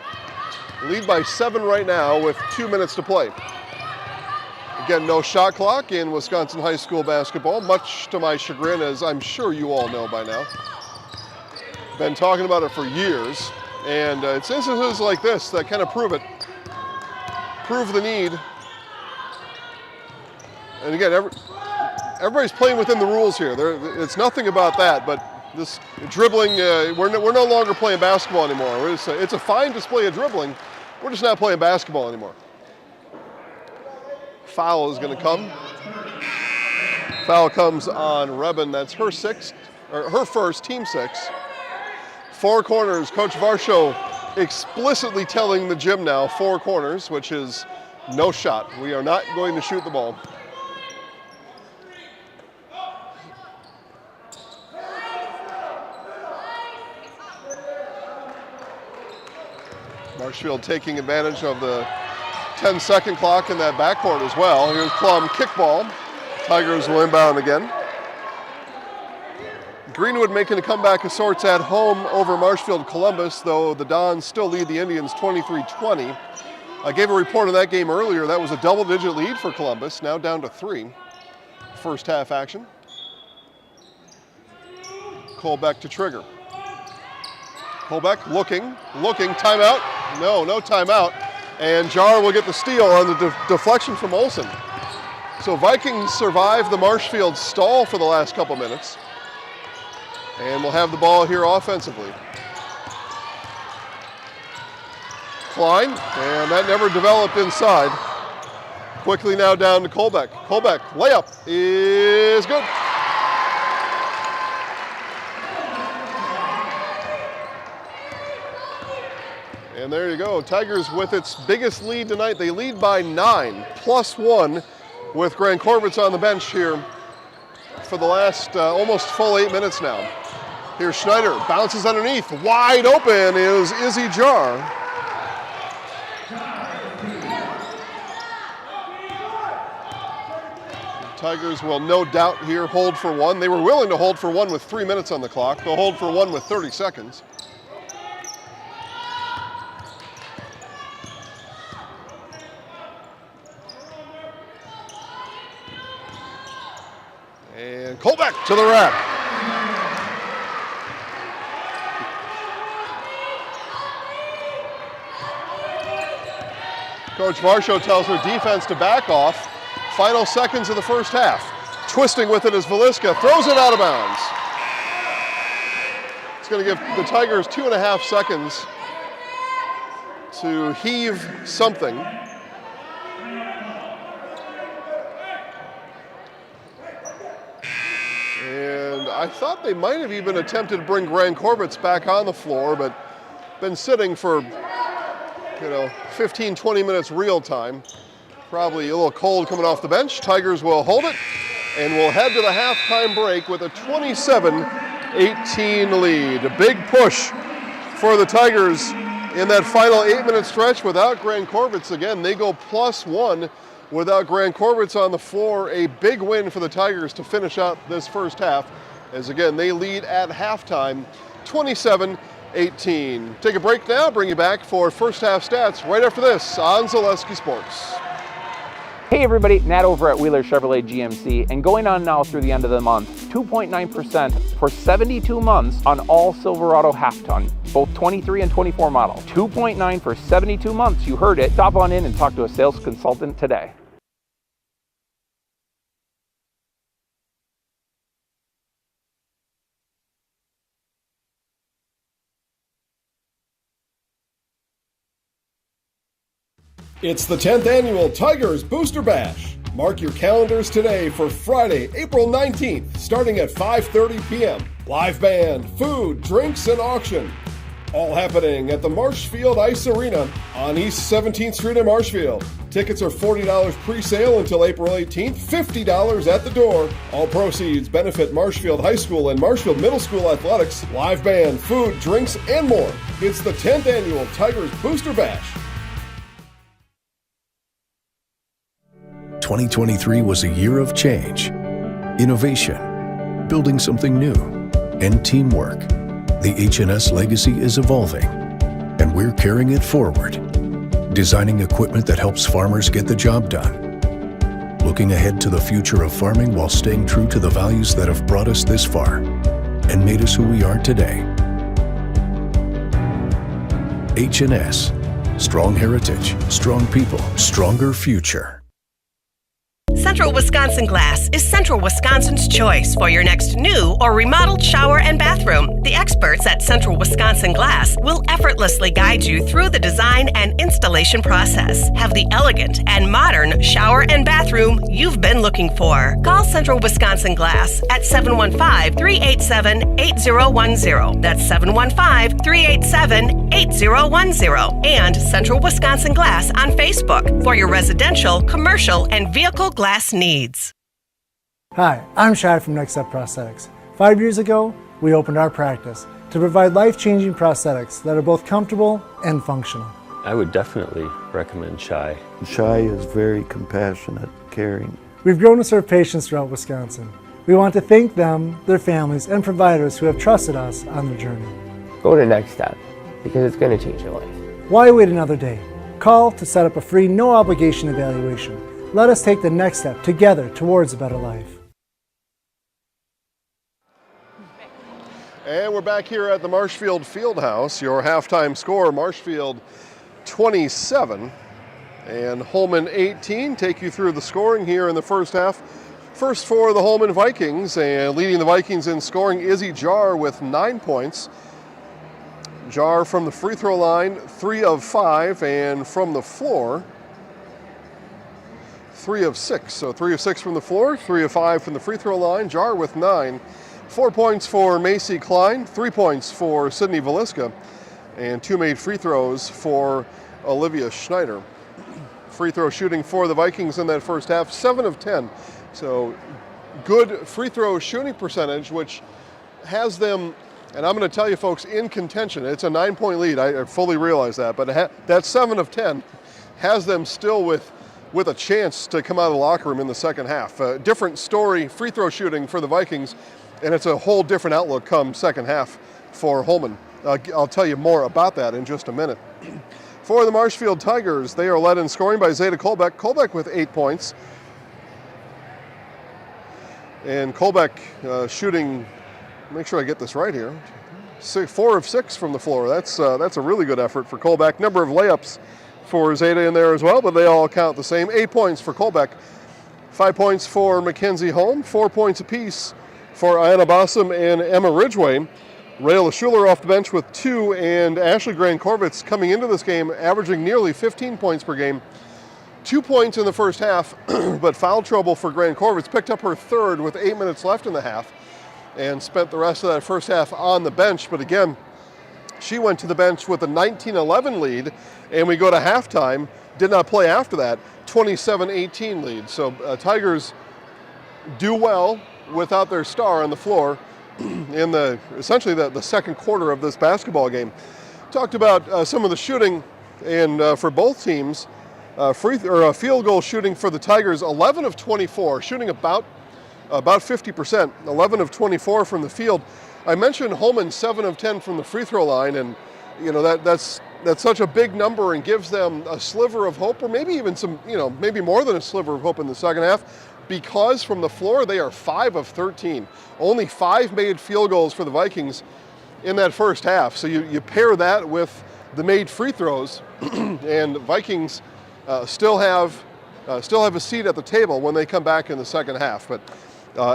Lead by 7 right now with 2 minutes to play. Again, no shot clock in Wisconsin high school basketball, much to my chagrin, as I'm sure you all know by now. Been talking about it for years, and it's instances like this that kind of prove it. Prove the need. And again, everybody's playing within the rules here. It's nothing about that, but this dribbling, we're no longer playing basketball anymore. It's a fine display of dribbling. We're just not playing basketball anymore. Foul is going to come. Foul comes on Rebin. That's her first, team 6. 4 corners. Coach Varsho explicitly telling the gym now 4 corners, which is no shot. We are not going to shoot the ball. Marshfield taking advantage of the 10-second clock in that backcourt as well. Here's Plum, kickball. Tigers will inbound again. Greenwood making a comeback of sorts at home over Marshfield Columbus, though the Dons still lead the Indians 23-20. I gave a report on that game earlier. That was a double-digit lead for Columbus, now down to 3. First half action. Colbeck to trigger. Colbeck looking, timeout. No timeout. And Jar will get the steal on the deflection from Olsen. So Vikings survive the Marshfield stall for the last couple minutes. And we'll have the ball here offensively. Klein, and that never developed inside. Quickly now down to Colbeck. Colbeck, layup is good. And there you go, Tigers with its biggest lead tonight. They lead by 9, +1, with Grant Corvitz on the bench here for the last almost full 8 minutes now. Here's Schneider, bounces underneath. Wide open is Izzy Jar. Tigers will no doubt here hold for 1. They were willing to hold for 1 with 3 minutes on the clock. They'll hold for 1 with 30 seconds. And Colbeck to the rack. Coach Varsho tells her defense to back off. Final seconds of the first half. Twisting with it as Veliska throws it out of bounds. It's going to give the Tigers 2.5 seconds to heave something. And I thought they might have even attempted to bring Grand Corbett's back on the floor, but been sitting for, 15, 20 minutes real time. Probably a little cold coming off the bench. Tigers will hold it, and we'll head to the halftime break with a 27-18 lead. A big push for the Tigers in that final 8-minute stretch without Grand Corbett's. Again, they go +1 without Grand Corbett's on the floor. A big win for the Tigers to finish out this first half, as again, they lead at halftime, 27-18. Take a break now, bring you back for first half stats right after this on Zaleski Sports. Hey everybody, Nat over at Wheeler Chevrolet GMC, and going on now through the end of the month, 2.9% for 72 months on all Silverado half-ton, both 23 and 24 model. 2.9 for 72 months, you heard it. Stop on in and talk to a sales consultant today. It's the 10th annual Tigers Booster Bash. Mark your calendars today for Friday, April 19th, starting at 5:30 p.m. Live band, food, drinks, and auction. All happening at the Marshfield Ice Arena on East 17th Street in Marshfield. Tickets are $40 pre-sale until April 18th, $50 at the door. All proceeds benefit Marshfield High School and Marshfield Middle School athletics. Live band, food, drinks, and more. It's the 10th annual Tigers Booster Bash. 2023 was a year of change, innovation, building something new, and teamwork. The H&S legacy is evolving, and we're carrying it forward, designing equipment that helps farmers get the job done, looking ahead to the future of farming while staying true to the values that have brought us this far and made us who we are today. H&S, strong heritage, strong people, stronger future. Central Wisconsin Glass is Central Wisconsin's choice for your next new or remodeled shower and bathroom. The experts at Central Wisconsin Glass will effortlessly guide you through the design and installation process. Have the elegant and modern shower and bathroom you've been looking for. Call Central Wisconsin Glass at 715-387-8010. That's 715-387-8010. And Central Wisconsin Glass on Facebook for your residential, commercial, and vehicle glass needs. Hi, I'm Shai from Next Step Prosthetics. 5 years ago, we opened our practice to provide life-changing prosthetics that are both comfortable and functional. I would definitely recommend Shai. Shai is very compassionate, caring. We've grown to serve patients throughout Wisconsin. We want to thank them, their families, and providers who have trusted us on their journey. Go to Next Step, because it's going to change your life. Why wait another day? Call to set up a free, no-obligation evaluation. Let us take the next step together towards a better life. And we're back here at the Marshfield Fieldhouse. Your halftime score, Marshfield 27 and Holmen 18. Take you through the scoring here in the first half. First for the Holmen Vikings, and leading the Vikings in scoring, Izzy Jar with 9 points. Jar from the free throw line, 3 of 5, and from the floor, 3 of 6. So 3 of 6 from the floor, 3 of 5 from the free throw line. Jar with 9. 4 points for Macy Klein, 3 points for Sydney Valiska, and 2 made free throws for Olivia Schneider. Free throw shooting for the Vikings in that first half, 7 of 10. So good free throw shooting percentage, which has them, and I'm going to tell you folks, in contention. It's a 9-point lead, I fully realize that, but that 7 of 10 has them still with a chance to come out of the locker room in the second half. Different story, free throw shooting for the Vikings, and it's a whole different outlook come second half for Holmen. I'll tell you more about that in just a minute. For the Marshfield Tigers, they are led in scoring by Zeta Kolbeck. Kolbeck with 8 points. And Kolbeck shooting, make sure I get this right here, 4 of 6 from the floor. That's a really good effort for Kolbeck. Number of layups for Zeta in there as well, but they all count the same. 8 points for Kolbeck, 5 points for Mackenzie Holm, 4 points apiece for Ayanna Bossum and Emma Ridgway. Rayla Schuler off the bench with 2, and Ashley Grand-Corbett's coming into this game averaging nearly 15 points per game. 2 points in the first half, but foul trouble for Grand-Corbett's picked up her third with 8 minutes left in the half. and spent the rest of that first half on the bench. But again, she went to the bench with a 19-11 lead, and we go to halftime, did not play after that, 27-18 lead. So Tigers do well without their star on the floor in essentially the second quarter of this basketball game. Talked about some of the shooting, and for both teams, field goal shooting for the Tigers, 11 of 24, shooting about 50%, 11 of 24 from the field. I mentioned Holmen 7 of 10 from the free throw line, and you know that's such a big number and gives them a sliver of hope, or maybe even some, maybe more than a sliver of hope in the second half, because from the floor they are 5 of 13. Only 5 made field goals for the Vikings in that first half. So you pair that with the made free throws, and Vikings still have a seat at the table when they come back in the second half. But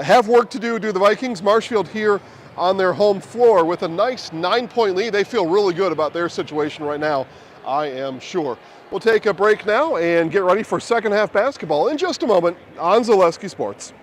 have work to do the Vikings. Marshfield here on their home floor with a nice 9-point lead. They feel really good about their situation right now, I am sure. We'll take a break now and get ready for second half basketball in just a moment on Zaleski Sports.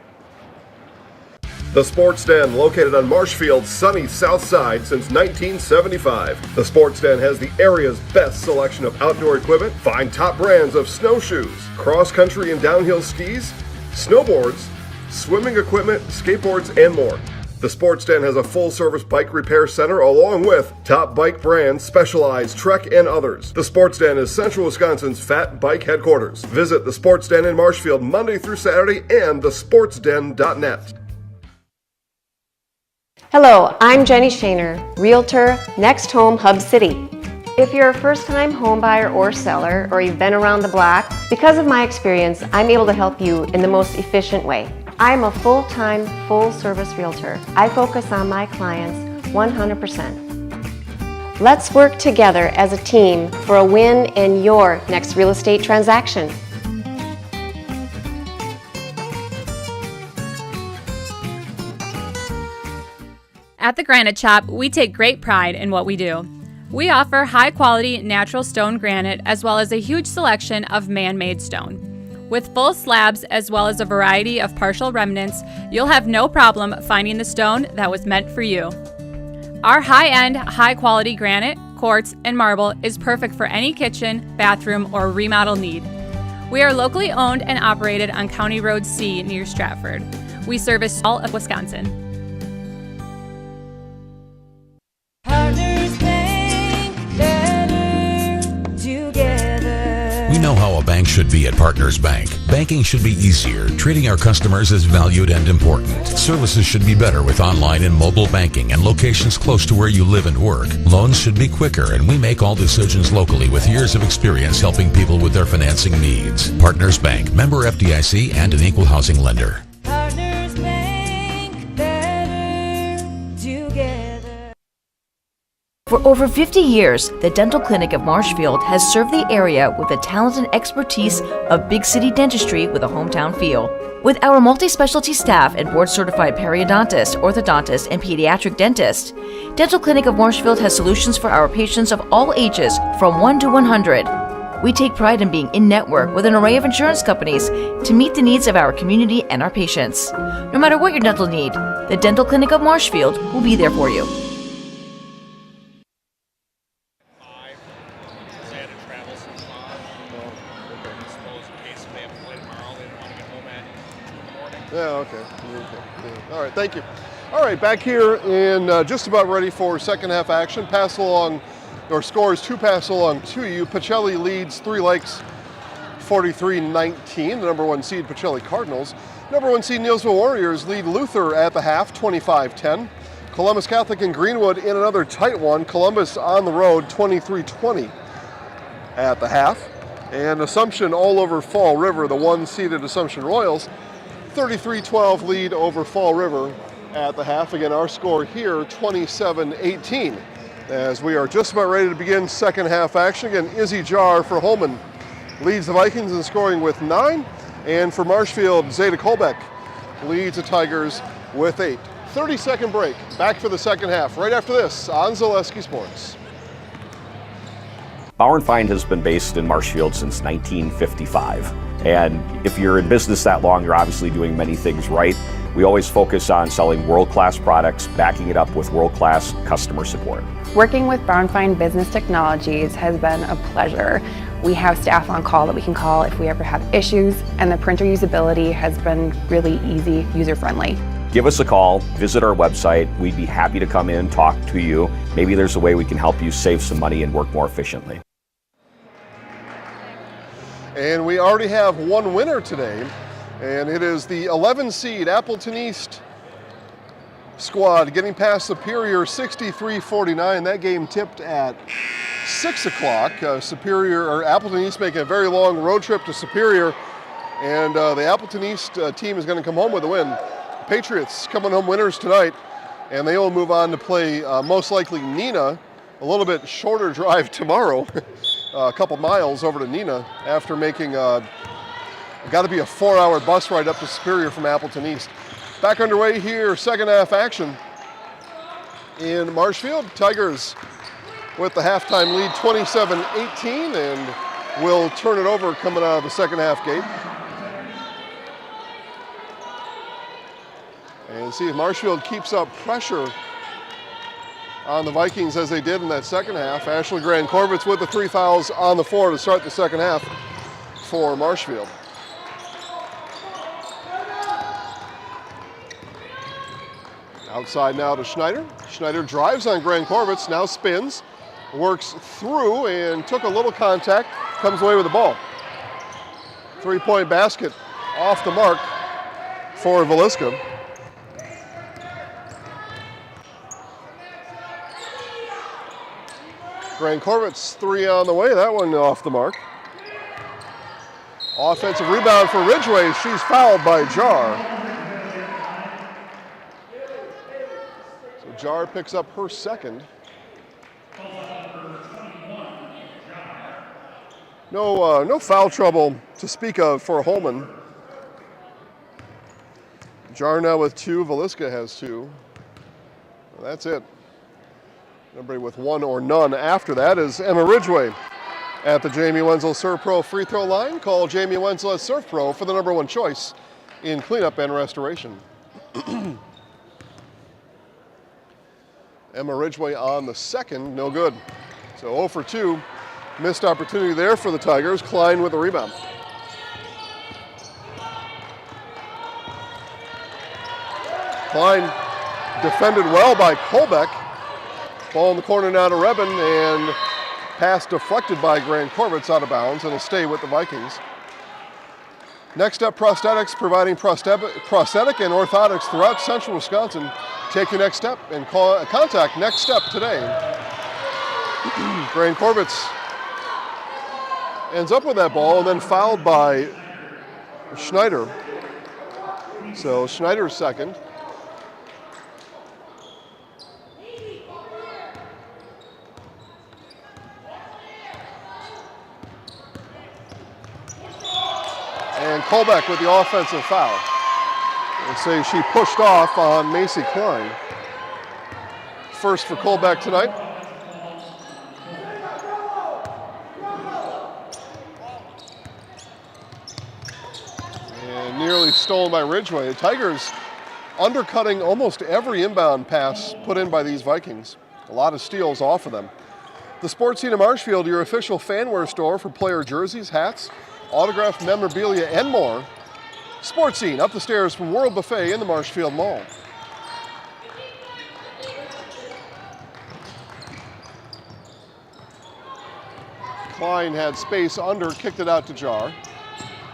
The Sports Den, located on Marshfield's sunny south side since 1975. The Sports Den has the area's best selection of outdoor equipment. Find top brands of snowshoes, cross-country and downhill skis, snowboards, swimming equipment, skateboards, and more. The Sports Den has a full-service bike repair center along with top bike brands, Specialized, Trek, and others. The Sports Den is Central Wisconsin's Fat Bike headquarters. Visit the Sports Den in Marshfield Monday through Saturday and thesportsden.net. Hello, I'm Jenny Shaner, Realtor, Next Home Hub City. If you're a first-time home buyer or seller, or you've been around the block, because of my experience, I'm able to help you in the most efficient way. I'm a full-time, full-service realtor. I focus on my clients 100%. Let's work together as a team for a win in your next real estate transaction. At the Granite Shop, we take great pride in what we do. We offer high-quality natural stone granite as well as a huge selection of man-made stone. With full slabs as well as a variety of partial remnants, you'll have no problem finding the stone that was meant for you. Our high-end, high-quality granite, quartz, and marble is perfect for any kitchen, bathroom, or remodel need. We are locally owned and operated on County Road C near Stratford. We service all of Wisconsin. We know how a bank should be at Partners Bank. Banking should be easier, treating our customers as valued and important. Services should be better with online and mobile banking and locations close to where you live and work. Loans should be quicker, and we make all decisions locally with years of experience helping people with their financing needs. Partners Bank, member FDIC, and an equal housing lender. Partners Bank, better together. For over 50 years, the Dental Clinic of Marshfield has served the area with the talent and expertise of big city dentistry with a hometown feel. With our multi-specialty staff and board-certified periodontist, orthodontist, and pediatric dentist, Dental Clinic of Marshfield has solutions for our patients of all ages from 1 to 100. We take pride in being in-network with an array of insurance companies to meet the needs of our community and our patients. No matter what your dental need, the Dental Clinic of Marshfield will be there for you. Yeah, okay. Yeah. All right, thank you. All right, back here in just about ready for second half action. Pass along, or scores to pass along to you. Pacelli leads Three Lakes 43-19. The number 1 seed Pacelli Cardinals. Number 1 seed Neillsville Warriors lead Luther at the half, 25-10. Columbus Catholic and Greenwood in another tight one. Columbus on the road, 23-20 at the half. And Assumption all over Fall River, the 1-seeded Assumption Royals, 33-12 lead over Fall River at the half. Again, our score here, 27-18. As we are just about ready to begin second half action. Again, Izzy Jar for Holmen leads the Vikings in scoring with 9. And for Marshfield, Zeta Kolbeck leads the Tigers with 8. 30-second break. Back for the second half right after this on Zaleski Sports. Bauer & Feind has been based in Marshfield since 1955. And if you're in business that long, you're obviously doing many things right. We always focus on selling world-class products, backing it up with world-class customer support. Working with Brownfine Business Technologies has been a pleasure. We have staff on call that we can call if we ever have issues, and the printer usability has been really easy, user-friendly. Give us a call, visit our website. We'd be happy to come in, talk to you. Maybe there's a way we can help you save some money and work more efficiently. And we already have one winner today, and it is the 11 seed Appleton East squad getting past Superior 63-49. That game tipped at 6 o'clock. Appleton East making a very long road trip to Superior, and the Appleton East team is going to come home with a win. Patriots coming home winners tonight, and they will move on to play most likely Neenah, a little bit shorter drive tomorrow, a couple miles over to Neenah after making got to be a 4-hour bus ride up to Superior from Appleton East. Back underway here, second half action in Marshfield. Tigers with the halftime lead 27-18, and will turn it over coming out of the second half gate. And see if Marshfield keeps up pressure on the Vikings as they did in that second half. Ashley Grand-Corvitz with the 3 fouls on the floor to start the second half for Marshfield. Outside now to Schneider. Schneider drives on Grand-Corvitz, now spins, works through and took a little contact, comes away with the ball. 3-point basket off the mark for Villisca. Grand-Corvitz 3 on the way, that one off the mark. Offensive rebound for Ridgway, she's fouled by Jar. So Jar picks up her second. No foul trouble to speak of for Holmen. Jar now with 2, Villisca has 2. Well, that's it. Nobody with 1 or none after that is Emma Ridgway at the Jamie Wenzel Surf Pro free throw line. Call Jamie Wenzel at Surf Pro for the #1 choice in cleanup and restoration. Emma Ridgway on the second, no good. So 0 for 2, missed opportunity there for the Tigers. Klein with the rebound. Klein defended well by Colbeck. Ball in the corner now to Rebin, and pass deflected by Grand-Corvitz out of bounds, and will stay with the Vikings. Next Step Prosthetics, providing prosthetic and orthotics throughout central Wisconsin. Take your next step and contact Next Step today. Grand-Corvitz ends up with that ball and then fouled by Schneider. So Schneider's second. And Colbeck with the offensive foul. They say she pushed off on Macy Klein. First for Colbeck tonight. And nearly stolen by Ridgway. The Tigers undercutting almost every inbound pass put in by these Vikings. A lot of steals off of them. The Sports Scene of Marshfield, your official fanwear store for player jerseys, hats, autographed memorabilia, and more. Sports Scene, up the stairs from World Buffet in the Marshfield Mall. Klein had space under, kicked it out to Jar.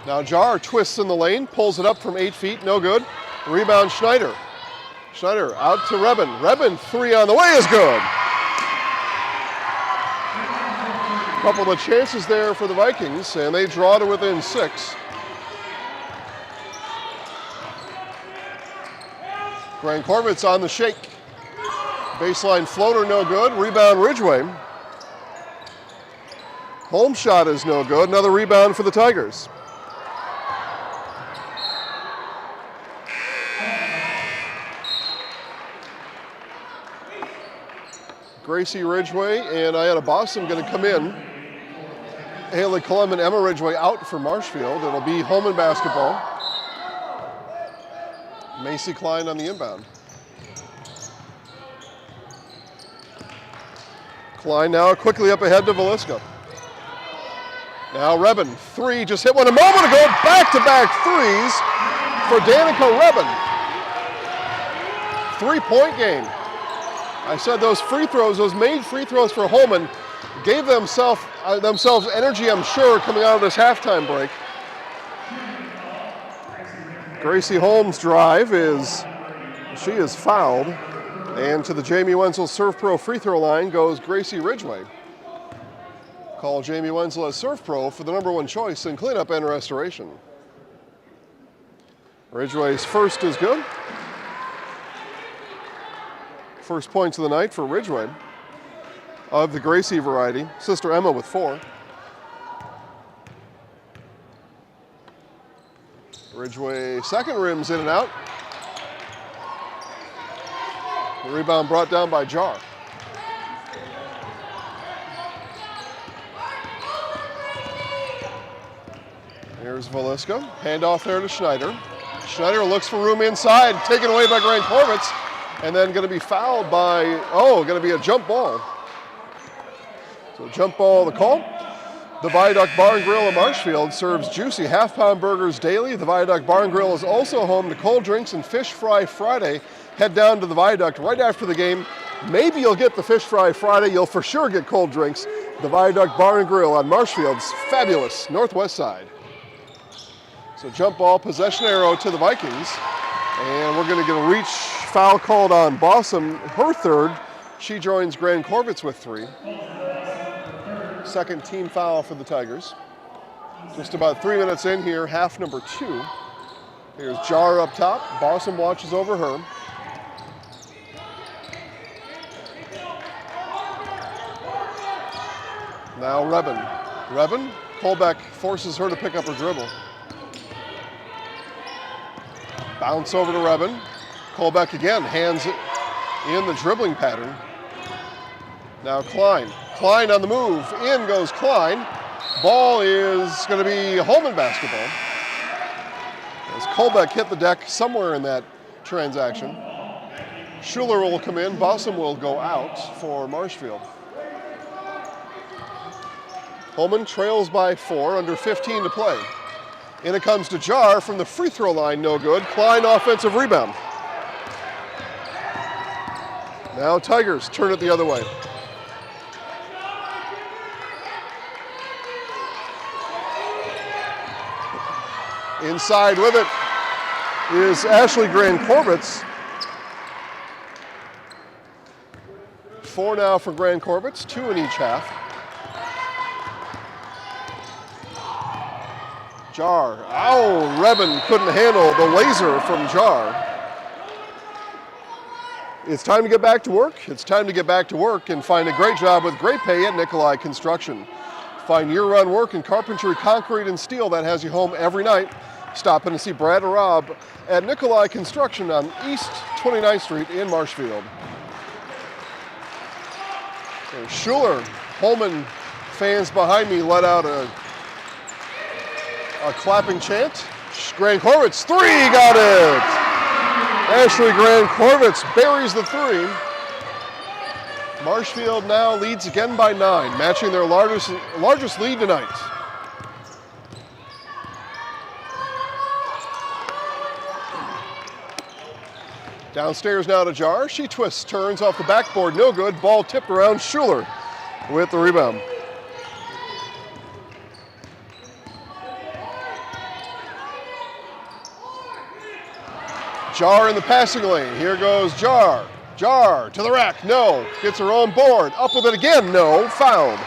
Now Jar twists in the lane, pulls it up from 8 feet, no good. Rebound Schneider. Schneider out to Rebin. Rebin, 3 on the way is good. Couple of chances there for the Vikings, and they draw to within 6. Grand-Corvitz on the shake. Baseline floater, no good. Rebound Ridgway. Home shot is no good. Another rebound for the Tigers. Gracie Ridgway and Ayana Boston going to come in. Haley Cullum and Emma Ridgway out for Marshfield. It'll be Holmen basketball. Macy Klein on the inbound. Klein now quickly up ahead to Velisca. Now Rebin, three, just hit one a moment ago. Back-to-back threes for Danica Rebin. 3-point game. I said those free throws, those made free throws for Holmen, gave themselves energy, I'm sure, coming out of this halftime break. Gracie Holmes' drive she is fouled. And to the Jamie Wenzel Surf Pro free throw line goes Gracie Ridgway. Call Jamie Wenzel as Surf Pro for the #1 choice in cleanup and restoration. Ridgway's first is good. First points of the night for Ridgway of the Gracie variety. Sister Emma with 4. Ridgway second rim's in and out. The rebound brought down by Jar. Here's Velisca. Handoff there to Schneider. Schneider looks for room inside, taken away by Grant Korvitz, and then going to be fouled by, going to be a jump ball. So jump ball the call. The Viaduct Bar and Grill in Marshfield serves juicy half-pound burgers daily. The Viaduct Bar and Grill is also home to cold drinks and Fish Fry Friday. Head down to the Viaduct right after the game. Maybe you'll get the Fish Fry Friday. You'll for sure get cold drinks. The Viaduct Bar and Grill on Marshfield's fabulous northwest side. So jump ball, possession arrow to the Vikings. And we're going to get a reach foul called on Bossum, her third. She joins Grant Korvitz with 3. Second team foul for the Tigers. Just about 3 minutes in here, half number 2. Here's Jar up top. Bossum watches over her. Now Rebin. Rebin, Colbeck forces her to pick up her dribble. Bounce over to Rebin. Colbeck again, hands it in the dribbling pattern. Now Klein. Klein on the move. In goes Klein. Ball is going to be Holmen basketball. As Colbeck hit the deck somewhere in that transaction. Schuler will come in. Bossum will go out for Marshfield. Holmen trails by 4, under 15 to play. In it comes to Jar from the free throw line, no good. Klein offensive rebound. Now Tigers turn it the other way. Inside with it is Ashley Grant Korvitz. 4 now for Grant Korvitz, 2 in each half. Jar. Ow, Rebin couldn't handle the laser from Jar. It's time to get back to work. It's time to get back to work and find a great job with great pay at Nikolai Construction. Find year-round work in carpentry, concrete, and steel that has you home every night. Stop in to see Brad or Rob at Nikolai Construction on East 29th Street in Marshfield. There's Schuler. Holmen fans behind me let out a clapping chant. Grant Korvitz, 3, got it! Ashley Grant Korvitz buries the 3. Marshfield now leads again by 9, matching their largest lead tonight. Downstairs now to Jar. She twists, turns off the backboard, no good. Ball tipped around. Schuler with the rebound. Jar in the passing lane. Here goes Jar. Jar to the rack. No. Gets her own board. Up with it again. No. Fouled.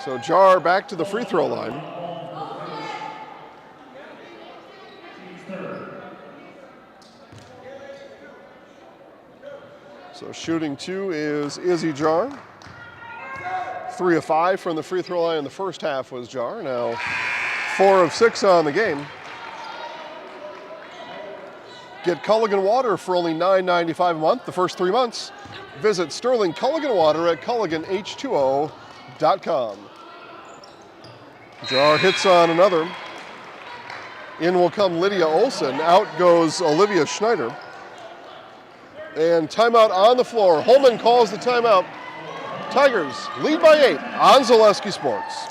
So Jar back to the free throw line. So shooting 2 is Izzy Jar. 3 of 5 from the free throw line in the first half was Jar. Now 4 of 6 on the game. Get Culligan Water for only $9.95 a month the first 3 months. Visit Sterling Culligan Water at CulliganH2O.com. Jar hits on another. In will come Lydia Olson. Out goes Olivia Schneider. And timeout on the floor. Holmen calls the timeout. Tigers lead by 8 on Zaleski Sports.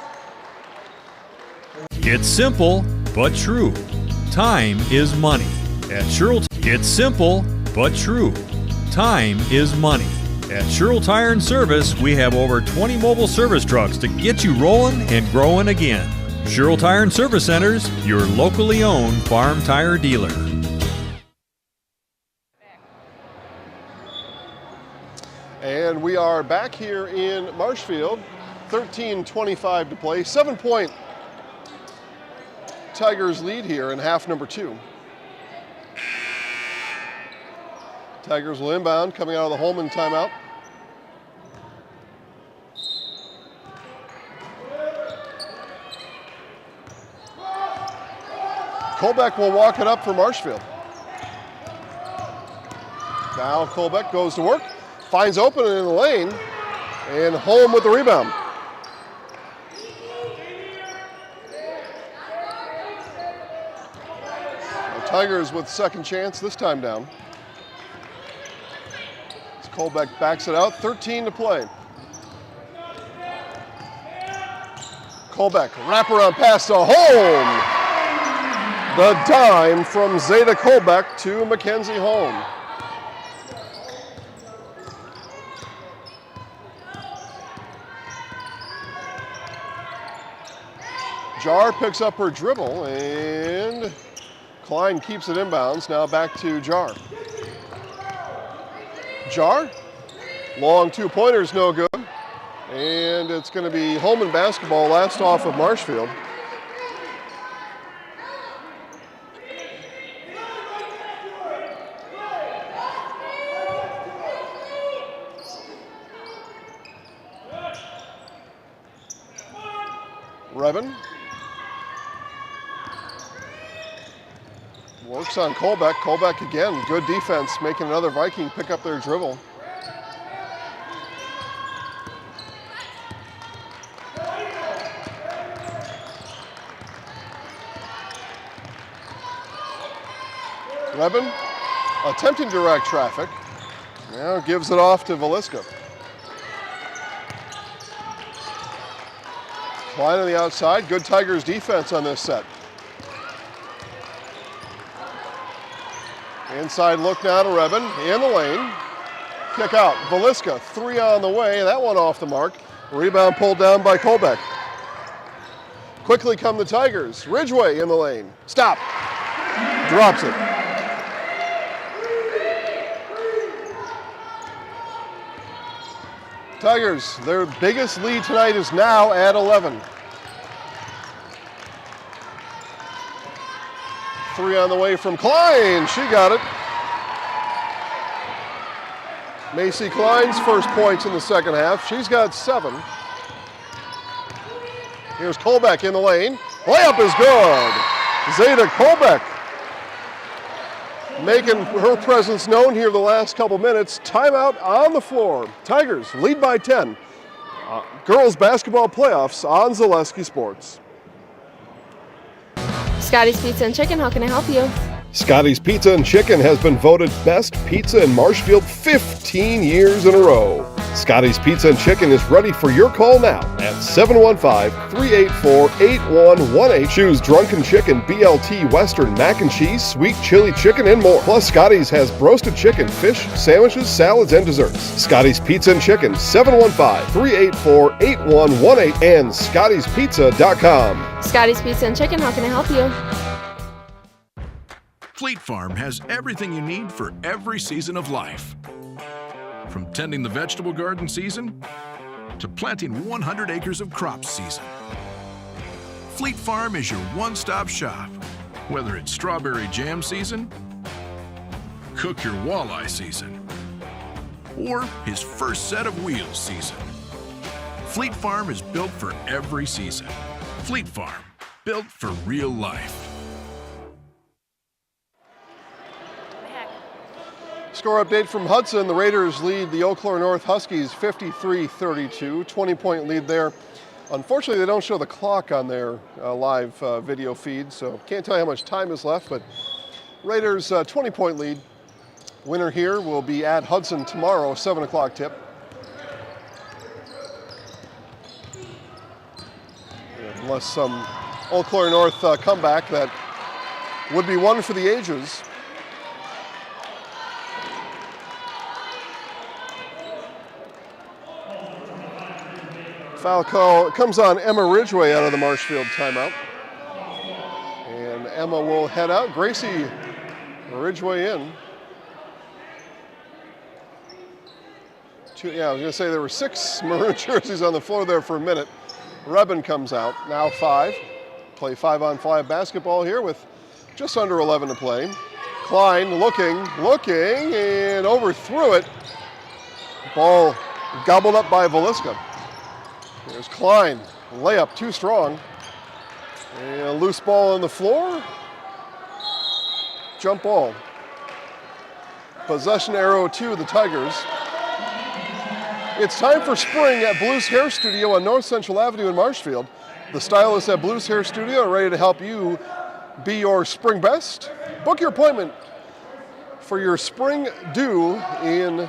It's simple, but true. Time is money. At Sherrill, it's simple, but true. Time is money. At Sherrill Tire and Service, we have over 20 mobile service trucks to get you rolling and growing again. Sherrill Tire and Service Centers, your locally owned farm tire dealer. And we are back here in Marshfield. 13:25 to play. 7-point Tigers lead here in half number 2. Tigers will inbound coming out of the Holmen timeout. Colbeck will walk it up for Marshfield. Now Colbeck goes to work, finds open in the lane, and home with the rebound. The Tigers with second chance, this time down. As Colbeck backs it out, 13 to play. Colbeck, wraparound pass to Holm. The dime from Zeta Colbeck to Mackenzie Holm. Jar picks up her dribble and Klein keeps it inbounds. Now back to Jar. Jar, long 2-pointers, no good. And it's going to be Holmen basketball, last off of Marshfield. Revin works on Colbeck. Colbeck again, good defense, making another Viking pick up their dribble. Revin attempting to direct traffic. Now gives it off to Veliska. Klein on the outside, good Tigers defense on this set. Inside look now to Revin, in the lane. Kick out, Veliska, 3 on the way, that one off the mark. Rebound pulled down by Colbeck. Quickly come the Tigers, Ridgway in the lane. Stop, drops it. Tigers, their biggest lead tonight is now at 11. 3 on the way from Klein, she got it. Macy Klein's first points in the second half, she's got 7. Here's Colbeck in the lane, layup is good. Zeta Colbeck making her presence known here the last couple minutes. Timeout on the floor. Tigers lead by 10. Girls basketball playoffs on Zaleski Sports. Scotty's Pizza and Chicken, how can I help you? Scotty's Pizza and Chicken has been voted best pizza in Marshfield 15 years in a row. Scotty's Pizza and Chicken is ready for your call now at 715-384-8118. Choose Drunken Chicken, BLT, Western, Mac and Cheese, Sweet Chili Chicken, and more. Plus, Scotty's has roasted chicken, fish, sandwiches, salads, and desserts. Scotty's Pizza and Chicken, 715-384-8118 and Scotty'sPizza.com. Scotty's Pizza and Chicken, how can I help you? Fleet Farm has everything you need for every season of life. From tending the vegetable garden season to planting 100 acres of crops season. Fleet Farm is your one-stop shop, whether it's strawberry jam season, cook your walleye season, or his first set of wheels season. Fleet Farm is built for every season. Fleet Farm, built for real life. Score update from Hudson. The Raiders lead the Eau Claire North Huskies 53-32. 20-point lead there Unfortunately, they don't show the clock on their live video feed, so can't tell you how much time is left, but Raiders 20-point lead. Winner here will be at Hudson tomorrow, 7 o'clock tip. Unless some Eau Claire North comeback that would be one for the ages. Foul call comes on Emma Ridgway out of the Marshfield timeout. And Emma will head out. Gracie Ridgway in. I was going to say there were 6 maroon jerseys on the floor there for a minute. Rebin comes out, now 5. Play 5-on-5 basketball here with just under 11 to play. Klein looking, and overthrew it. Ball gobbled up by Velisca. There's Klein, layup too strong. And a loose ball on the floor. Jump ball. Possession arrow to the Tigers. It's time for spring at Blues Hair Studio on North Central Avenue in Marshfield. The stylists at Blues Hair Studio are ready to help you be your spring best. Book your appointment for your spring do in,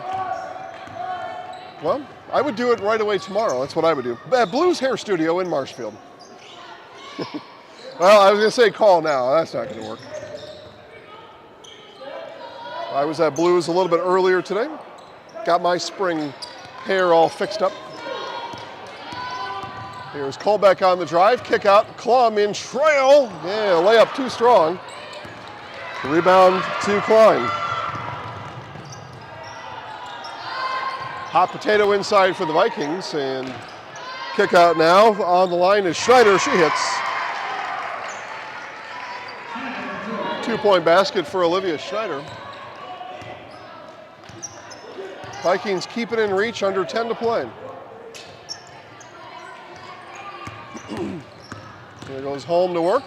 well, I would do it right away tomorrow. That's what I would do. At Blues Hair Studio in Marshfield. Well, I was going to say call now. That's not going to work. I was at Blues a little bit earlier today. Got my spring hair all fixed up. Here's Colbeck on the drive. Kick out. Klum in trail. Yeah, layup too strong. Rebound to Klein. Hot potato inside for the Vikings, and kick out now on the line is Schneider. She hits. 2-point basket for Olivia Schneider. Vikings keep it in reach, under 10 to play. Here goes Holm to work.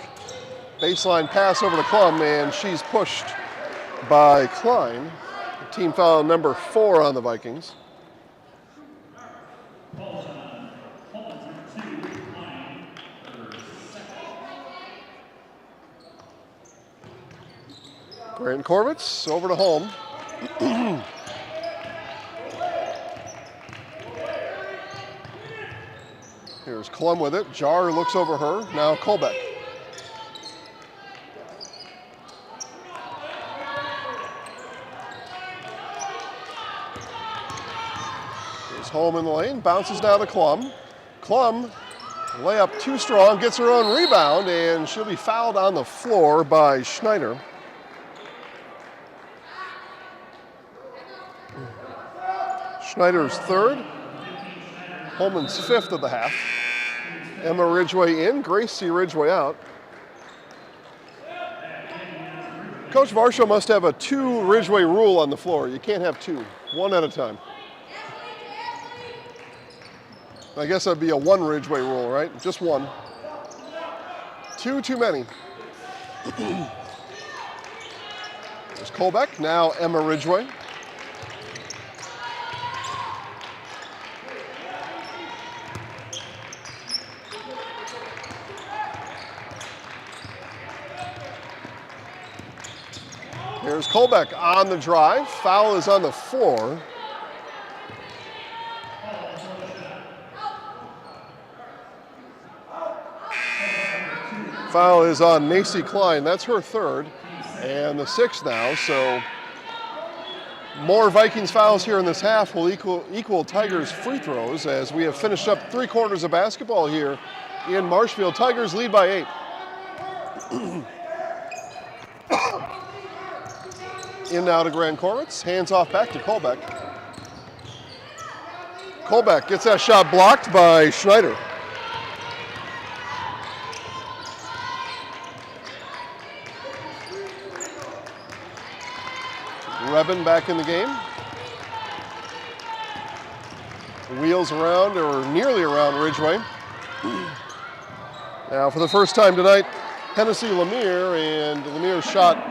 Baseline pass over to Klum, and she's pushed by Klein. Team foul number 4 on the Vikings. Grant Korvitz over to Holm. Here's Klum with it. Jar looks over her. Now Colbeck. Here's Holm in the lane. Bounces now to Klum. Klum, layup too strong, gets her own rebound, and she'll be fouled on the floor by Schneider. Schneider's 3rd. Holman's 5th of the half. Emma Ridgway in, Gracie Ridgway out. Coach Varsho must have a 2 Ridgway rule on the floor. You can't have 2, 1 at a time. I guess that'd be a 1 Ridgway rule, right? Just 1. 2 too many. There's Colbeck, now Emma Ridgway. Here's Colbeck on the drive. Foul is on the floor. Foul is on Macy Klein. That's her 3rd and the 6th now. So more Vikings fouls here in this half will equal Tigers free throws as we have finished up 3 quarters of basketball here in Marshfield. Tigers lead by 8. In now to Grant Korvitz, hands off back to Colbeck. Colbeck gets that shot blocked by Schneider. Rebin back in the game. Wheels around, or nearly around Ridgway. Now for the first time tonight, Hennessy Lemire, and Lemire's shot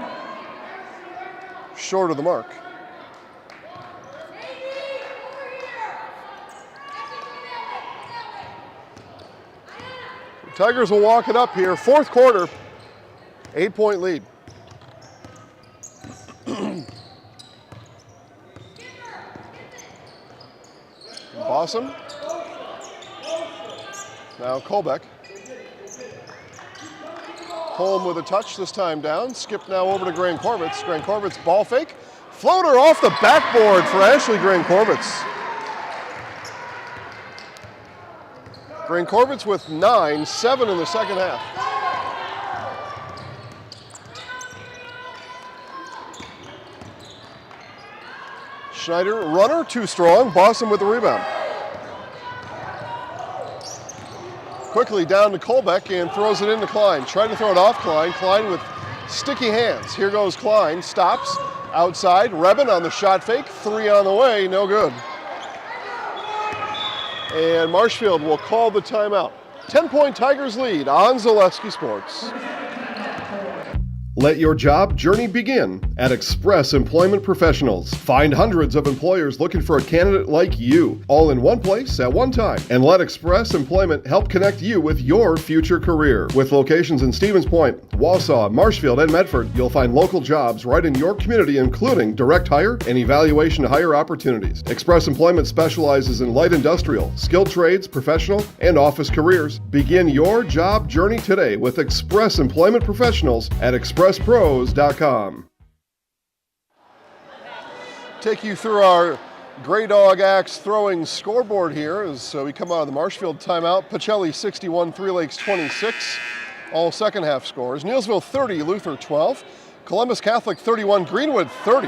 short of the mark. Tigers will walk it up here. Fourth quarter, 8-point lead. Bossum. Now Colbeck. Holm with a touch, this time down. Skip now over to Grant Corvitz. Grant Corvitz ball fake. Floater off the backboard for Ashley Grant Corvitz. Grant Corvitz with 9, 7 in the second half. Schneider, runner, too strong. Bossum with the rebound. Quickly down to Colbeck and throws it into Klein. Tried to throw it off Klein. Klein with sticky hands. Here goes Klein. Stops. Outside. Rebin on the shot fake. 3 on the way. No good. And Marshfield will call the timeout. 10-point Tigers lead on Zaleski Sports. Let your job journey begin at Express Employment Professionals. Find hundreds of employers looking for a candidate like you, all in one place at one time. And let Express Employment help connect you with your future career. With locations in Stevens Point, Wausau, Marshfield, and Medford, you'll find local jobs right in your community, including direct hire and evaluation to hire opportunities. Express Employment specializes in light industrial, skilled trades, professional, and office careers. Begin your job journey today with Express Employment Professionals at expresspros.com. Take you through our Grey Dog Axe throwing scoreboard here as we come out of the Marshfield timeout. Pacelli 61, Three Lakes 26, all second half scores. Neilsville 30, Luther 12. Columbus Catholic 31, Greenwood 30.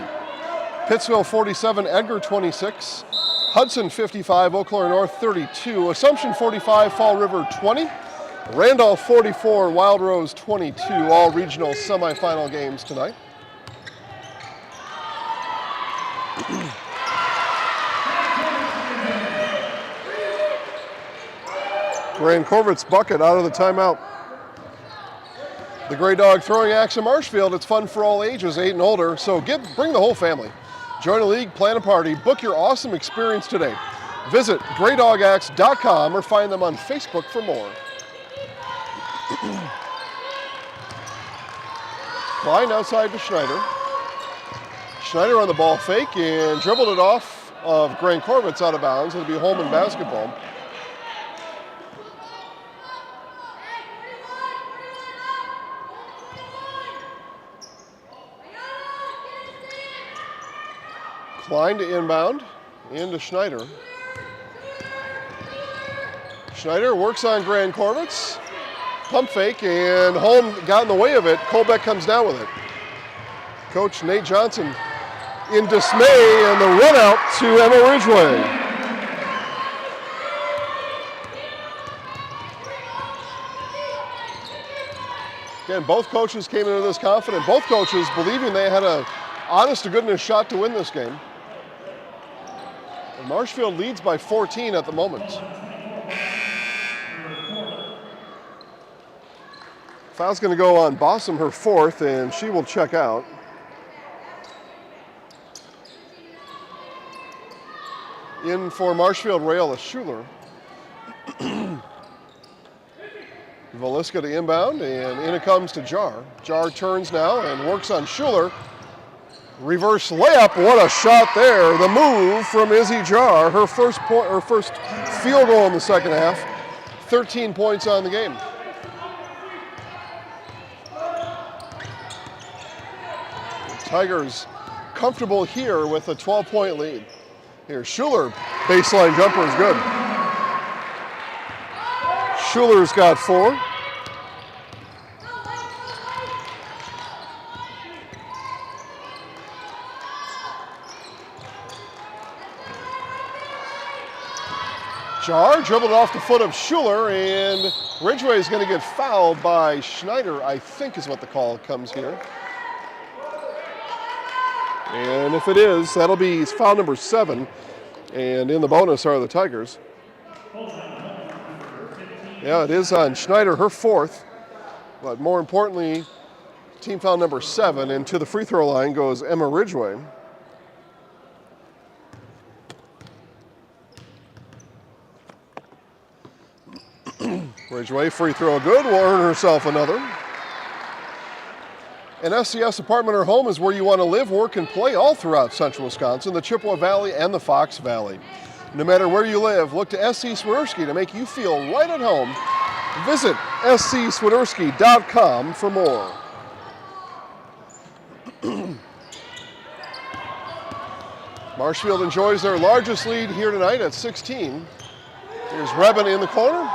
Pittsville 47, Edgar 26. Hudson 55, Eau Claire North 32. Assumption 45, Fall River 20. Randolph 44, Wild Rose 22, all regional semifinal games tonight. Grant Corvitz bucket out of the timeout. The Grey Dog throwing axe in Marshfield. It's fun for all ages, 8 and older, so bring the whole family. Join a league, plan a party, book your awesome experience today. Visit greydogaxe.com or find them on Facebook for more. Klein outside to Schneider. Schneider on the ball fake and dribbled it off of Grant Corvitz out of bounds. It'll be Holmen basketball. Klein to inbound, into Schneider. Schneider works on Grant Corvitz. Pump fake, and Holm got in the way of it. Colbeck comes down with it. Coach Nate Johnson in dismay, and the run out to Emma Ridgway. Again, both coaches came into this confident. Both coaches believing they had a honest-to-goodness shot to win this game. And Marshfield leads by 14 at the moment. Foul's going to go on Bossum, her 4th, and she will check out. In for Marshfield, Rayla Schuler. Velisca to inbound, and in it comes to Jar. Jar turns now and works on Schuler. Reverse layup, what a shot there. The move from Izzy Jar, her first field goal in the second half. 13 points on the game. Tigers comfortable here with a 12-point lead. Here, Schuler, baseline jumper is good. Schuler's got 4. Jar dribbled off the foot of Schuler, and Ridgway is going to get fouled by Schneider, I think is what the call comes here. And if it is, that'll be foul number 7. And in the bonus are the Tigers. Yeah, it is on Schneider, her 4th. But more importantly, team foul number 7. And to the free throw line goes Emma Ridgway. Ridgeway, free throw good, will earn herself another. An SCS apartment or home is where you want to live, work, and play all throughout Central Wisconsin, the Chippewa Valley, and the Fox Valley. No matter where you live, look to SC Swiderski to make you feel right at home. Visit scswiderski.com for more. Marshfield enjoys their largest lead here tonight at 16. Here's Reben in the corner.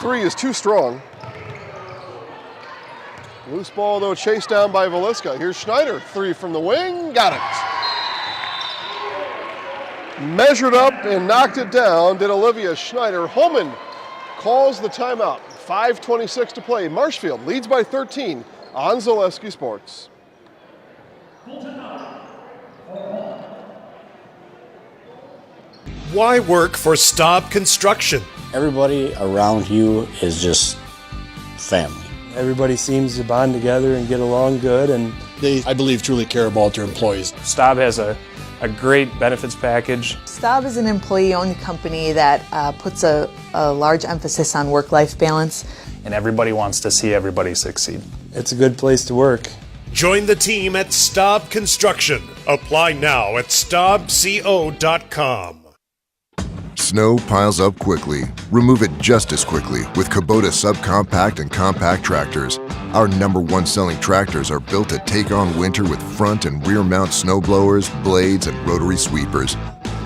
3 is too strong. Loose ball, though, chased down by Veliska. Here's Schneider, 3 from the wing, got it. Measured up and knocked it down, did Olivia Schneider. Holmen calls the timeout. 5:26 to play. Marshfield leads by 13 on Zaleski Sports. Why work for Staub Construction? Everybody around you is just family. Everybody seems to bond together and get along good, and they, I believe, truly care about their employees. Staub has a great benefits package. Staub is an employee-owned company that puts a large emphasis on work-life balance. And everybody wants to see everybody succeed. It's a good place to work. Join the team at Staub Construction. Apply now at staubco.com. Snow piles up quickly. Remove it just as quickly with Kubota subcompact and compact tractors. Our #1 selling tractors are built to take on winter with front and rear mount snow blowers, blades, and rotary sweepers.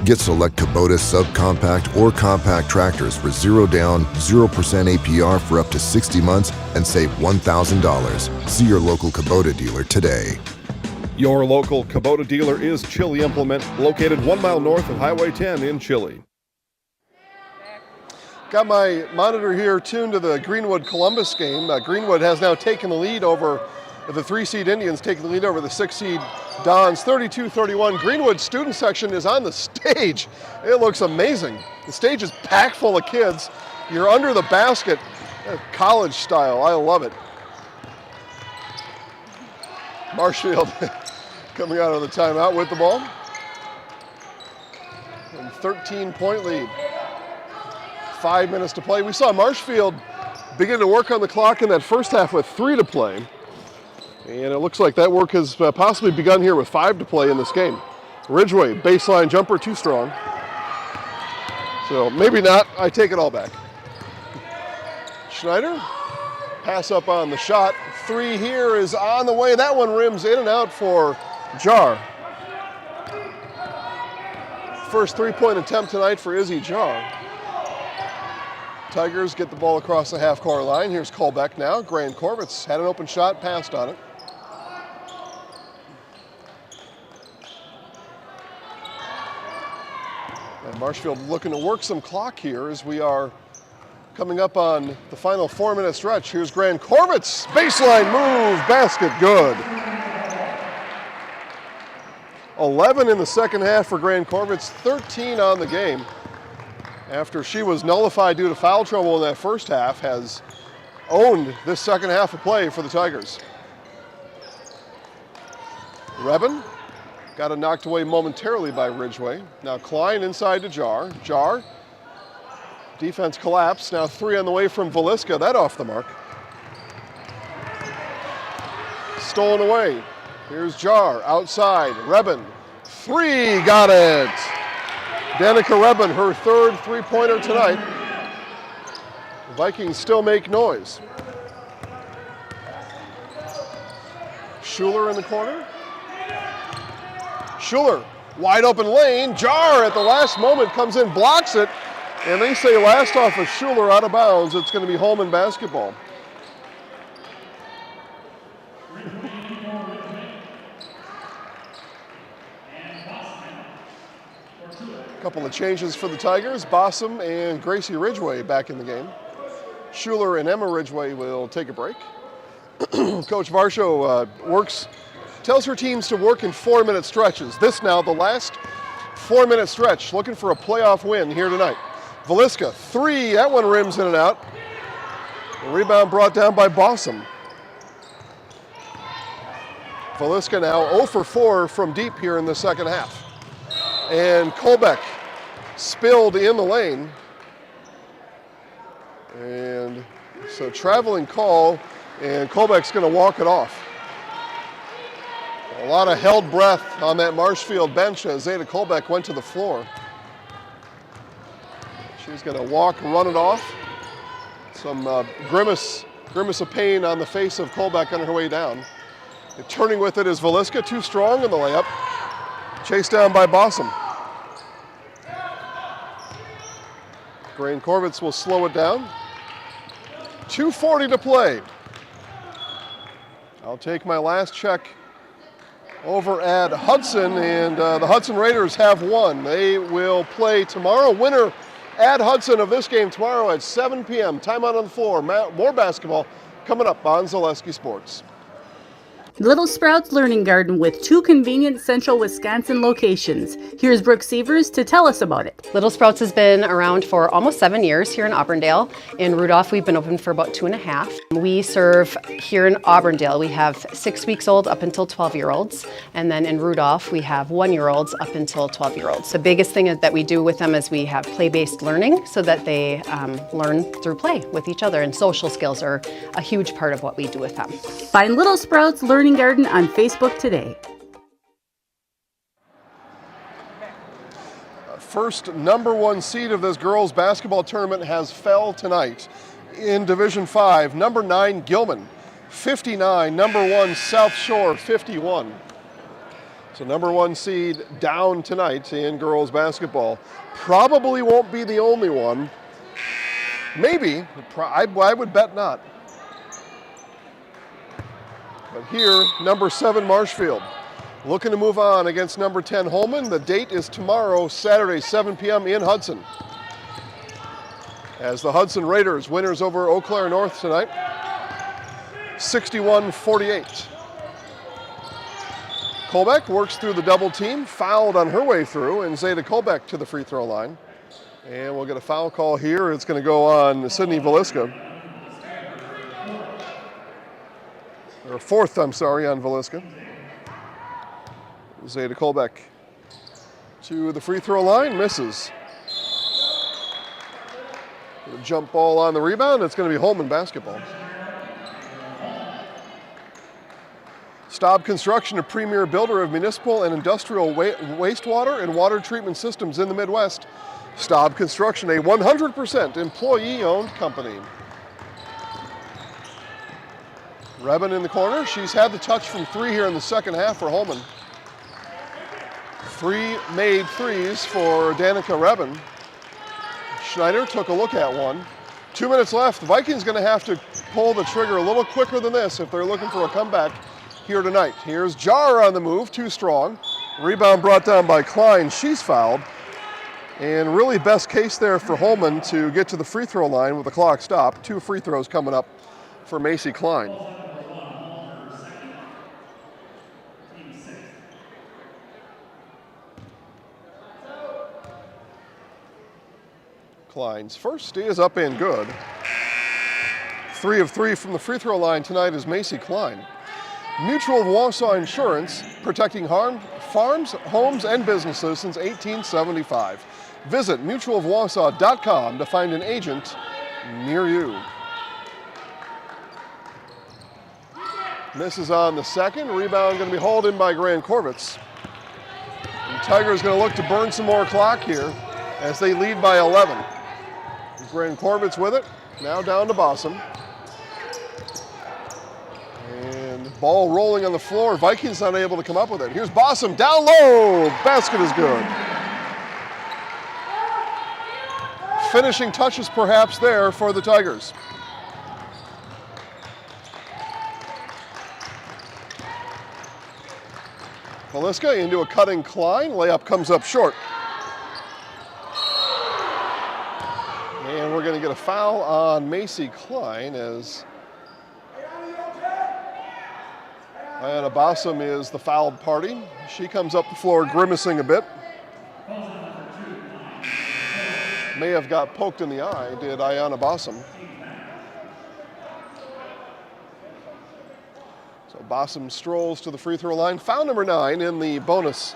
Get select Kubota subcompact or compact tractors for 0 down, 0% APR for up to 60 months and save $1,000. See your local Kubota dealer today. Your local Kubota dealer is Chili Implement, located 1 mile north of Highway 10 in Chili. Got my monitor here tuned to the Greenwood-Columbus game. Greenwood has now taken the lead over the 3-seed Indians, taking the lead over the 6-seed Dons, 32-31. Greenwood's student section is on the stage. It looks amazing. The stage is packed full of kids. You're under the basket, college style. I love it. Marshfield coming out of the timeout with the ball. And 13-point lead. 5 minutes to play. We saw Marshfield begin to work on the clock in that first half with 3 to play. And it looks like that work has possibly begun here with 5 to play in this game. Ridgeway, baseline jumper, too strong. So maybe not. I take it all back. Schneider, pass up on the shot. 3 here is on the way. That one rims in and out for Jar. First 3-point attempt tonight for Izzy Jar. Tigers get the ball across the half-court line. Here's Colbeck now. Grant Corvitz had an open shot, passed on it. And Marshfield looking to work some clock here as we are coming up on the final 4-minute stretch. Here's Grant Corvitz. Baseline move, basket good. 11 in the second half for Grant Corvitz, 13 on the game. After she was nullified due to foul trouble in that first half, has owned this second half of play for the Tigers. Reben got it knocked away momentarily by Ridgeway. Now Klein inside to Jar. Jar, defense collapse. Now 3 on the way from Veliska. That off the mark. Stolen away. Here's Jar outside. Reben, 3, got it. Danica Reben, her third 3-pointer tonight. The Vikings still make noise. Schuler in the corner. Schuler, wide open lane. Jar at the last moment comes in, blocks it. And they say last off of Schuler out of bounds, it's going to be Holmen basketball. Couple of changes for the Tigers. Bossum and Gracie Ridgeway back in the game. Schuler and Emma Ridgeway will take a break. Coach Varsho tells her teams to work in 4-minute stretches. This now the last 4-minute stretch, looking for a playoff win here tonight. Veliska, 3, that one rims in and out. The rebound brought down by Bossum. Veliska now 0 for 4 from deep here in the second half. And Colbeck spilled in the lane. And so traveling call, and Colbeck's going to walk it off. A lot of held breath on that Marshfield bench as Zeta Colbeck went to the floor. She's going to walk, run it off. Some grimace of pain on the face of Colbeck on her way down. And turning with it is Valiska, too strong in the layup. Chased down by Bossum. Grain Corvitz will slow it down. 2:40 to play. I'll take my last check over at Hudson, and the Hudson Raiders have won. They will play tomorrow. Winner at Hudson of this game tomorrow at 7 p.m. Timeout on the floor. More basketball coming up on Zaleski Sports. Little Sprouts Learning Garden with 2 convenient central Wisconsin locations. Here's Brooke Sievers to tell us about it. Little Sprouts has been around for almost 7 years here in Auburndale. In Rudolph, we've been open for about 2.5. We serve here in Auburndale, we have 6 weeks old up until 12-year-olds. And then in Rudolph, we have 1-year-olds up until 12-year-olds. The biggest thing that we do with them is we have play-based learning so that they learn through play with each other. And social skills are a huge part of what we do with them. Find Little Sprouts Learning Garden on Facebook today. First #1 seed of this girls basketball tournament has fell tonight. In Division 5, number 9 Gilman, 59, number 1 South Shore, 51. So #1 seed down tonight in girls basketball. Probably won't be the only one. Maybe, I would bet not. But here, number 7 Marshfield, looking to move on against number 10 Holmen. The date is tomorrow, Saturday, 7 p.m. in Hudson. As the Hudson Raiders, winners over Eau Claire North tonight, 61-48. Colbeck works through the double team, fouled on her way through, and Zeta Colbeck to the free throw line. And we'll get a foul call here. It's going to go on Sydney Valiska. Or fourth, I'm sorry, on Valiska. Zeta Colbeck to the free throw line, misses. The jump ball on the rebound, it's going to be Holmen basketball. Staub Construction, a premier builder of municipal and industrial wastewater and water treatment systems in the Midwest. Staub Construction, a 100% employee-owned company. Rebin in the corner. She's had the touch from 3 here in the second half for Holmen. 3 made threes for Danica Rebin. Schneider took a look at one. 2 minutes left. The Vikings going to have to pull the trigger a little quicker than this if they're looking for a comeback here tonight. Here's Jar on the move, too strong. Rebound brought down by Klein. She's fouled. And really best case there for Holmen to get to the free throw line with the clock stopped. 2 free throws coming up for Macy Klein. Klein's first is up and good. 3 of 3 from the free throw line tonight is Macy Klein. Mutual of Wausau Insurance, protecting farms, homes, and businesses since 1875. Visit mutualofwausau.com to find an agent near you. Misses on the second. Rebound going to be hauled in by Grain Corvitz. The Tigers going to look to burn some more clock here as they lead by 11. Grain Corvitz with it. Now down to Bossum. And ball rolling on the floor. Vikings not able to come up with it. Here's Bossum down low. Basket is good. Finishing touches perhaps there for the Tigers. Valiska into a cutting Klein. Layup comes up short. And we're going to get a foul on Macy Klein as Ayanna Bossum is the fouled party. She comes up the floor grimacing a bit. May have got poked in the eye, did Ayanna Bossum. So Bossum strolls to the free throw line. Foul number 9 in the bonus.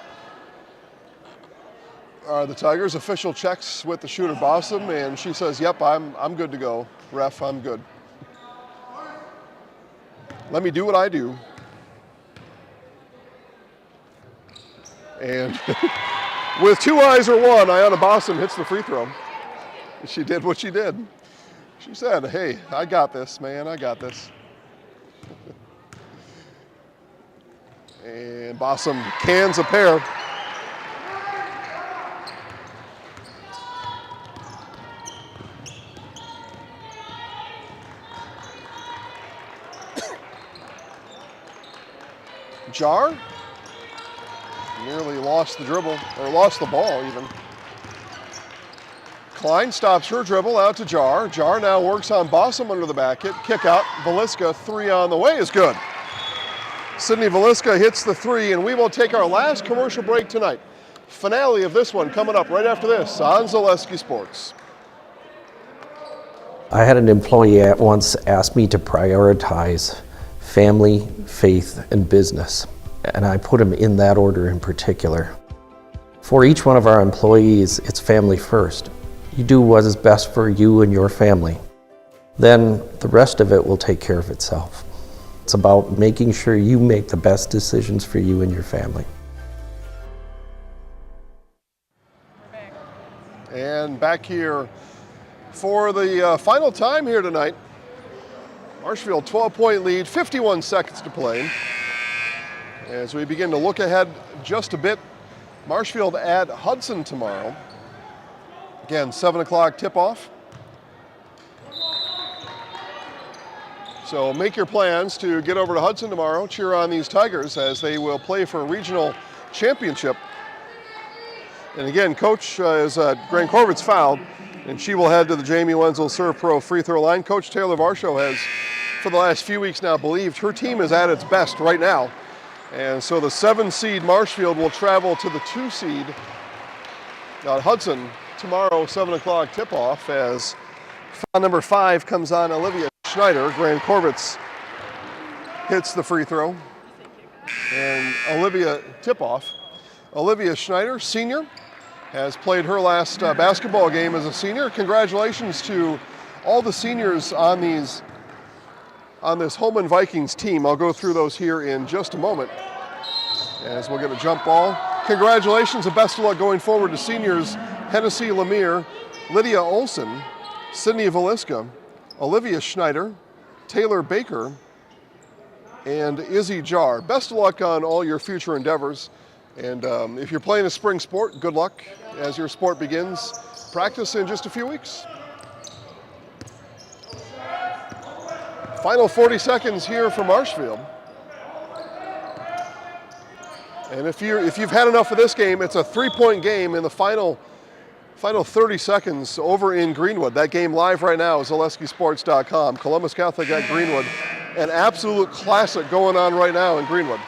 The Tigers official checks with the shooter Bossum, and she says, "Yep, I'm good to go." Ref, I'm good. Let me do what I do. And with 2 eyes or one, Ayanna Bossum hits the free throw. She did what she did. She said, hey, I got this, man, I got this. And Bossum cans a pair. Jar nearly lost the dribble, or lost the ball even. Klein stops her dribble out to Jar. Jar now works on Bossum under the back hit. Kick out, Veliska, 3 on the way is good. Sydney Veliska hits the 3, and we will take our last commercial break tonight. Finale of this one coming up right after this on Zaleski Sports. I had an employee once ask me to prioritize family, faith, and business, and I put them in that order in particular. For each one of our employees, it's family first. You do what is best for you and your family. Then the rest of it will take care of itself. It's about making sure you make the best decisions for you and your family. And back here for the final time here tonight. Marshfield 12-point lead, 51 seconds to play. As we begin to look ahead just a bit, Marshfield at Hudson tomorrow. Again, 7 o'clock tip-off. So make your plans to get over to Hudson tomorrow. Cheer on these Tigers as they will play for a regional championship. And again, Coach is Grant Corbett's fouled, and she will head to the Jamie Wenzel Serve Pro free throw line. Coach Taylor Varsho has, for the last few weeks now, believed her team is at its best right now. And so the 7-seed Marshfield will travel to the 2-seed Hudson tomorrow, 7 o'clock tip-off, as foul number 5 comes on Olivia Schneider. Grant Corbett's hits the free throw. And Olivia tip-off. Olivia Schneider, senior, has played her last basketball game as a senior. Congratulations to all the seniors on this Holmen Vikings team. I'll go through those here in just a moment as we'll get a jump ball. Congratulations and best of luck going forward to seniors Hennessy Lemire, Lydia Olson, Sydney Veliska, Olivia Schneider, Taylor Baker, and Izzy Jar. Best of luck on all your future endeavors. And if you're playing a spring sport, good luck as your sport begins. Practice in just a few weeks. Final 40 seconds here for Marshfield. And if you've had enough of this game, it's a 3-point game in the final 30 seconds over in Greenwood. That game live right now is ZaleskiSports.com. Columbus Catholic at Greenwood. An absolute classic going on right now in Greenwood.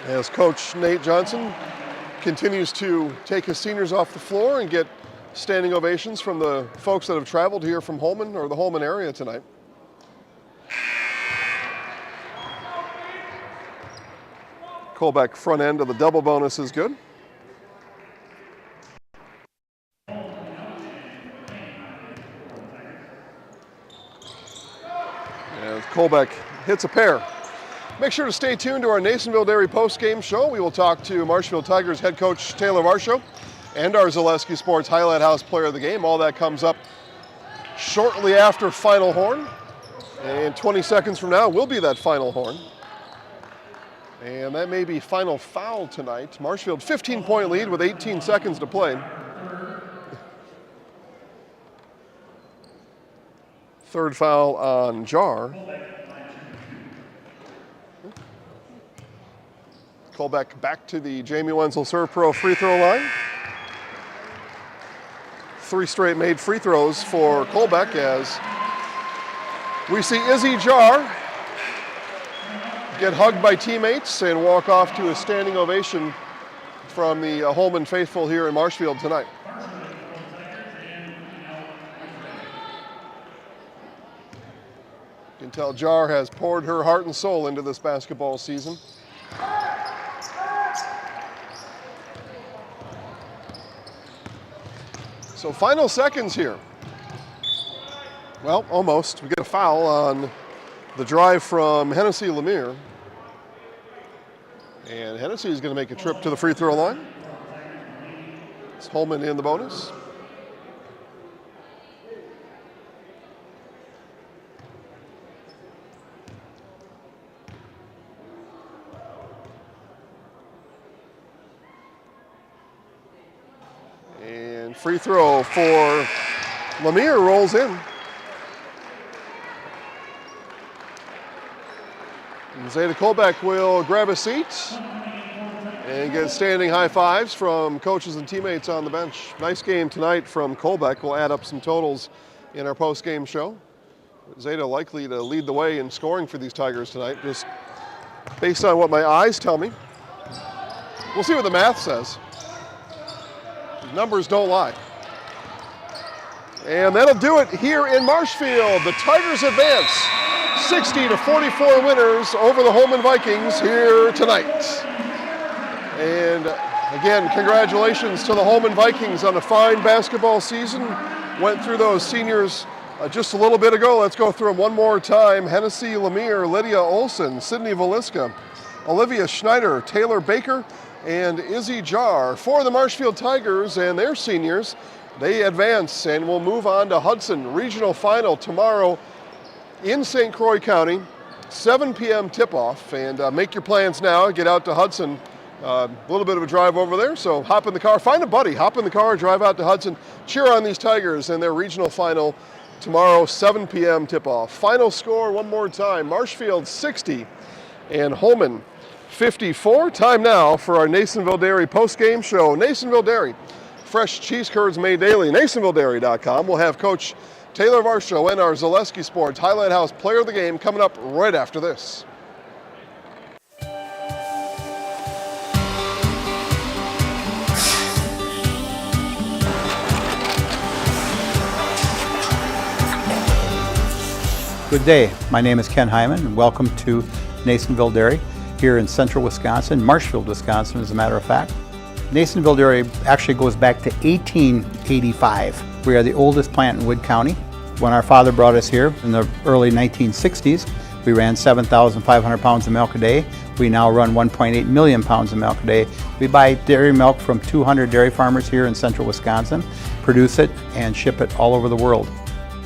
As Coach Nate Johnson continues to take his seniors off the floor and get standing ovations from the folks that have traveled here from Holmen or the Holmen area tonight. Colbeck front end of the double bonus is good. As Colbeck hits a pair. Make sure to stay tuned to our Nasonville Dairy post-game show. We will talk to Marshfield Tigers head coach Taylor Varsho and our Zaleski Sports Highlight House player of the game. All that comes up shortly after final horn. And 20 seconds from now will be that final horn. And that may be final foul tonight. Marshfield 15-point lead with 18 seconds to play. Third foul on Jar. Colbeck back to the Jamie Wenzel Serve Pro free throw line. 3 straight made free throws for Colbeck as we see Izzy Jar get hugged by teammates and walk off to a standing ovation from the Holmen faithful here in Marshfield tonight. You can tell Jar has poured her heart and soul into this basketball season. So final seconds here. Well, almost. We get a foul on the drive from Hennessy Lemire. And Hennessy is going to make a trip to the free throw line. It's Holmen in the bonus. And free throw for Lemire rolls in. And Zeta Kolbeck will grab a seat and get standing high fives from coaches and teammates on the bench. Nice game tonight from Kolbeck. We'll add up some totals in our post-game show. Zeta likely to lead the way in scoring for these Tigers tonight, just based on what my eyes tell me. We'll see what the math says. Numbers don't lie. And that'll do it here in Marshfield. The Tigers advance 60-44 winners over the Holmen Vikings here tonight. And again, congratulations to the Holmen Vikings on a fine basketball season. Went through those seniors just a little bit ago. Let's go through them one more time. Hennessy Lemire, Lydia Olson, Sydney Valiska, Olivia Schneider, Taylor Baker, and Izzy Jar. For the Marshfield Tigers and their seniors, they advance and will move on to Hudson Regional Final tomorrow in St. Croix County, 7 p.m. tip-off. And make your plans now. Get out to Hudson. A little bit of a drive over there, so hop in the car. Find a buddy. Hop in the car, drive out to Hudson. Cheer on these Tigers in their regional final tomorrow, 7 p.m. tip-off. Final score one more time. Marshfield 60 and Holmen 54. Time now for our Nasonville Dairy post-game show. Nasonville Dairy, fresh cheese curds made daily. NasonvilleDairy.com. We'll have Coach Taylor Varsho and our Zaleski Sports Highlight House Player of the Game coming up right after this. Good day. My name is Ken Hyman, and welcome to Nasonville Dairy here in central Wisconsin, Marshfield, Wisconsin, as a matter of fact. Nasonville Dairy actually goes back to 1885. We are the oldest plant in Wood County. When our father brought us here in the early 1960s, we ran 7,500 pounds of milk a day. We now run 1.8 million pounds of milk a day. We buy dairy milk from 200 dairy farmers here in central Wisconsin, produce it, and ship it all over the world.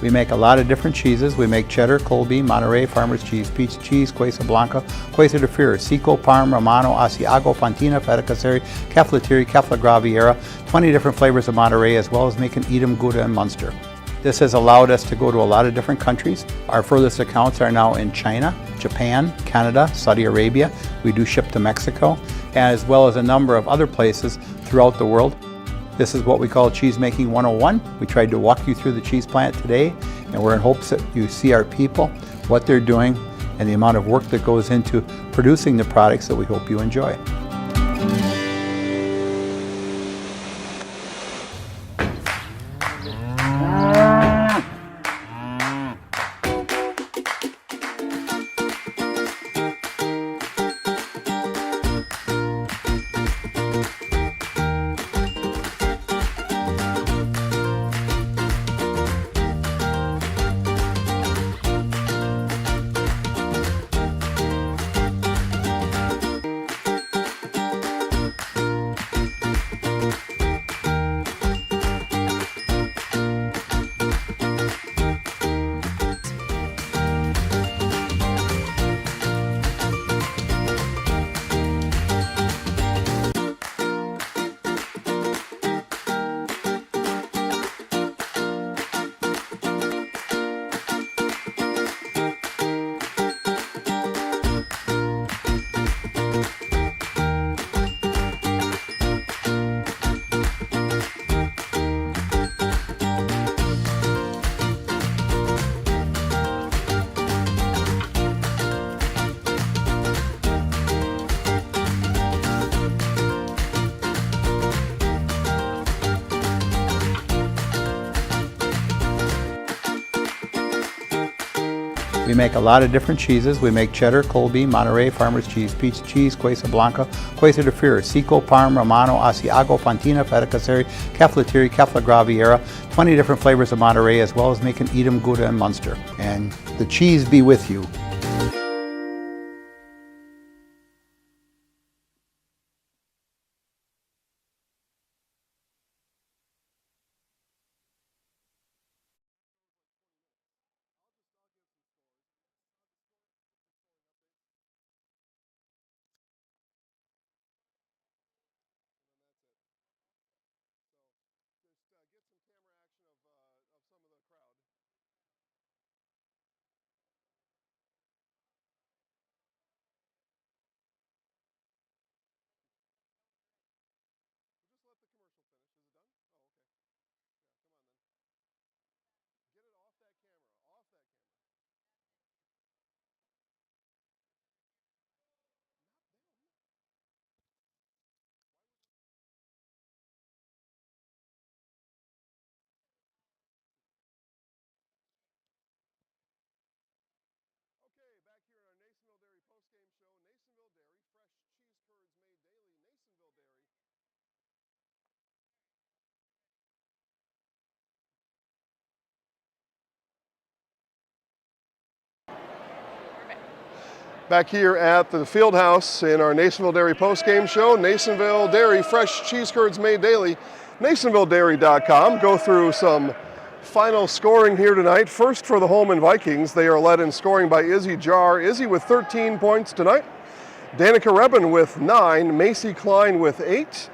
We make a lot of different cheeses. We make cheddar, Colby, Monterey, Farmer's Cheese, Peach Cheese, Quesa Blanca, Quesa de Fear, Seco, Parm, Romano, Asiago, Fontina, Feta Caseri, Caflatiri, Cafla Graviera, 20 different flavors of Monterey, as well as making Edam, Gouda, and Munster. This has allowed us to go to a lot of different countries. Our furthest accounts are now in China, Japan, Canada, Saudi Arabia. We do ship to Mexico, as well as a number of other places throughout the world. This is what we call Cheese Making 101. We tried to walk you through the cheese plant today, and we're in hopes that you see our people, what they're doing, and the amount of work that goes into producing the products that we hope you enjoy. We make a lot of different cheeses. We make cheddar, Colby, Monterey, Farmer's Cheese, Pizza Cheese, Quesa Blanca, Quesa de Fir, Seco, Parm, Romano, Asiago, Fontina, Feta Caseri, Cafetieri, Cafla Graviera, 20 different flavors of Monterey, as well as making Edam, Gouda, and Munster. And the cheese be with you. Back here at the field house in our Nasonville Dairy postgame show, Nasonville Dairy, fresh cheese curds made daily. NasonvilleDairy.com. Go through some final scoring here tonight. First for the Holmen Vikings. They are led in scoring by Izzy Jar. Izzy with 13 points tonight. Danica Rebin with 9. Macy Klein with 8.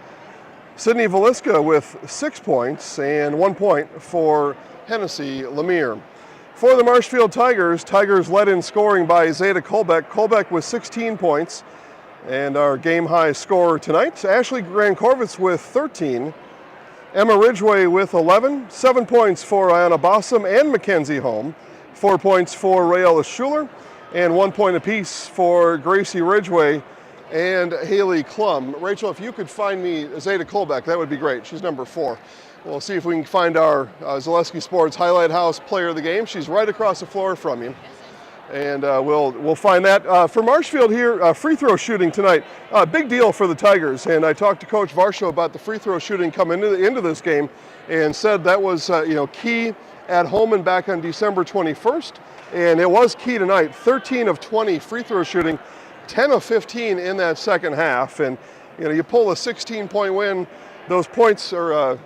Sydney Velisca with 6 points and 1 point for Hennessy Lemire. For the Marshfield Tigers, Tigers led in scoring by Zeta Kolbeck. Kolbeck with 16 points and our game high scorer tonight. Ashley Grankorvitz with 13. Emma Ridgway with 11. 7 points for Ayanna Bossum and Mackenzie Holm. 4 points for Rayella Schuler and 1 point apiece for Gracie Ridgway and Haley Klum. Rachel, if you could find me Zeta Kolbeck, that would be great. She's number 4. We'll see if we can find our Zaleski Sports Highlight House player of the game. She's right across the floor from you. And we'll find that. For Marshfield here, free throw shooting tonight. Big deal for the Tigers. And I talked to Coach Varsho about the free throw shooting coming into this game and said that was key at Holmen back on December 21st. And it was key tonight. 13 of 20 free throw shooting, 10 of 15 in that second half. And you pull a 16-point win, those points are...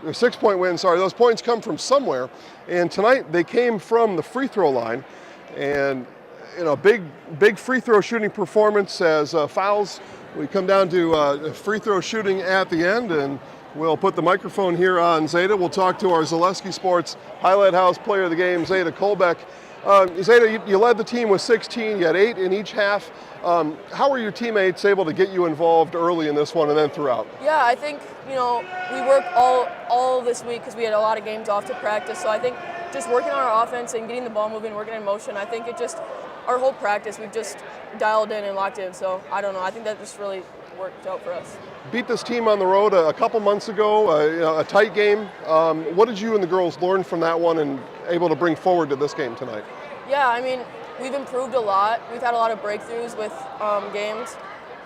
A 6-point win, those points come from somewhere. And tonight they came from the free throw line. And big free throw shooting performance as fouls. We come down to free throw shooting at the end, and we'll put the microphone here on Zeta. We'll talk to our Zaleski Sports Highlight House player of the game, Zeta Kolbeck. Zeta, you led the team with 16, you had 8 in each half. How were your teammates able to get you involved early in this one and then throughout? Yeah, I think, we worked all this week because we had a lot of games off to practice. So I think just working on our offense and getting the ball moving, working in motion, I think our whole practice, we've just dialed in and locked in. So I don't know, I think that just really worked out for us. Beat this team on the road a couple months ago, a tight game. What did you and the girls learn from that one and able to bring forward to this game tonight? Yeah, I mean, we've improved a lot. We've had a lot of breakthroughs with games.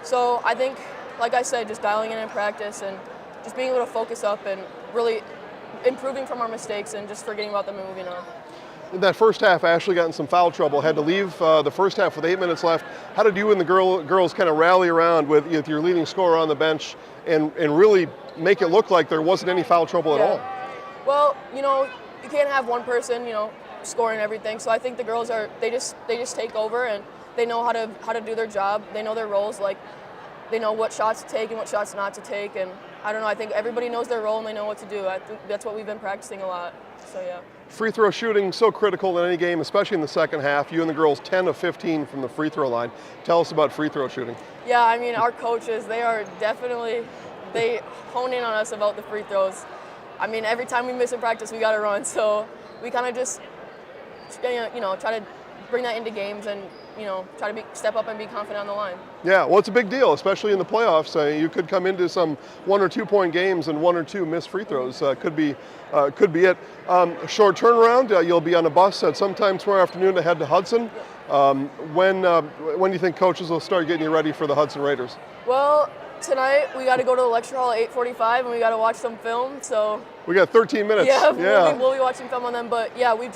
So I think, like I said, just dialing in practice and just being able to focus up and really improving from our mistakes and just forgetting about them and moving on. In that first half, Ashley got in some foul trouble, had to leave the first half with 8 minutes left. How did you and the girls kind of rally around with your leading scorer on the bench and really make it look like there wasn't any foul trouble at all? Well, you can't have one person, scoring everything. So I think the girls they just take over and they know how to do their job. They know their roles, like they know what shots to take and what shots not to take. And I don't know, I think everybody knows their role and they know what to do. I think that's what we've been practicing a lot. So yeah. Free throw shooting so critical in any game, especially in the second half. You and the girls 10 of 15 from the free throw line. Tell us about free throw shooting. Yeah, I mean, our coaches, they hone in on us about the free throws. I mean, every time we miss in practice, we got to run. So we kind of just, try to bring that into games and try to step up and be confident on the line. Yeah, well, it's a big deal, especially in the playoffs. You could come into some 1 or 2 point games and 1 or 2 missed free throws. Could be it. Short turnaround. You'll be on a bus at sometime tomorrow afternoon to head to Hudson. When do you think coaches will start getting you ready for the Hudson Raiders? Well, tonight we got to go to the lecture hall at 8:45 and we got to watch some film. So we got 13 minutes. Yeah. We'll be watching film on them. But yeah, we've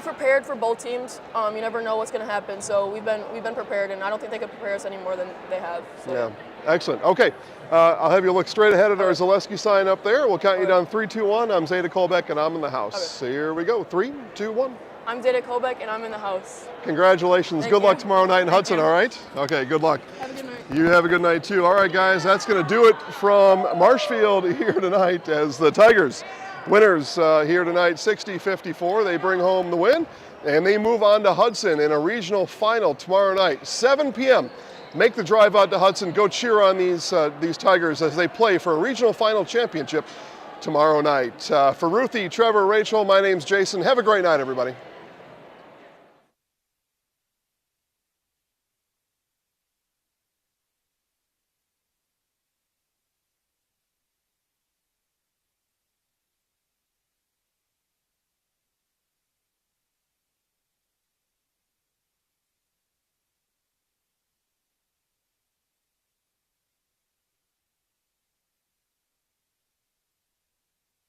prepared for both teams. You never know what's going to happen. So we've been prepared, and I don't think they could prepare us any more than they have. So. Yeah, excellent. Okay, I'll have you look straight ahead at our Zaleski sign up there. We'll count you down 3, 2, 1. I'm Zeta Kolbeck, and I'm in the house. Okay. Here we go. 3, 2, 1. I'm Zeta Kolbeck, and I'm in the house. Congratulations. Good luck tomorrow night in Hudson, all right? Okay, good luck. Have a good night. You have a good night, too. All right, guys, that's going to do it from Marshfield here tonight as the Tigers, winners here tonight, 60-54. They bring home the win, and they move on to Hudson in a regional final tomorrow night, 7 p.m. Make the drive out to Hudson. Go cheer on these Tigers as they play for a regional final championship tomorrow night. For Ruthie, Trevor, Rachel, my name's Jason. Have a great night, everybody.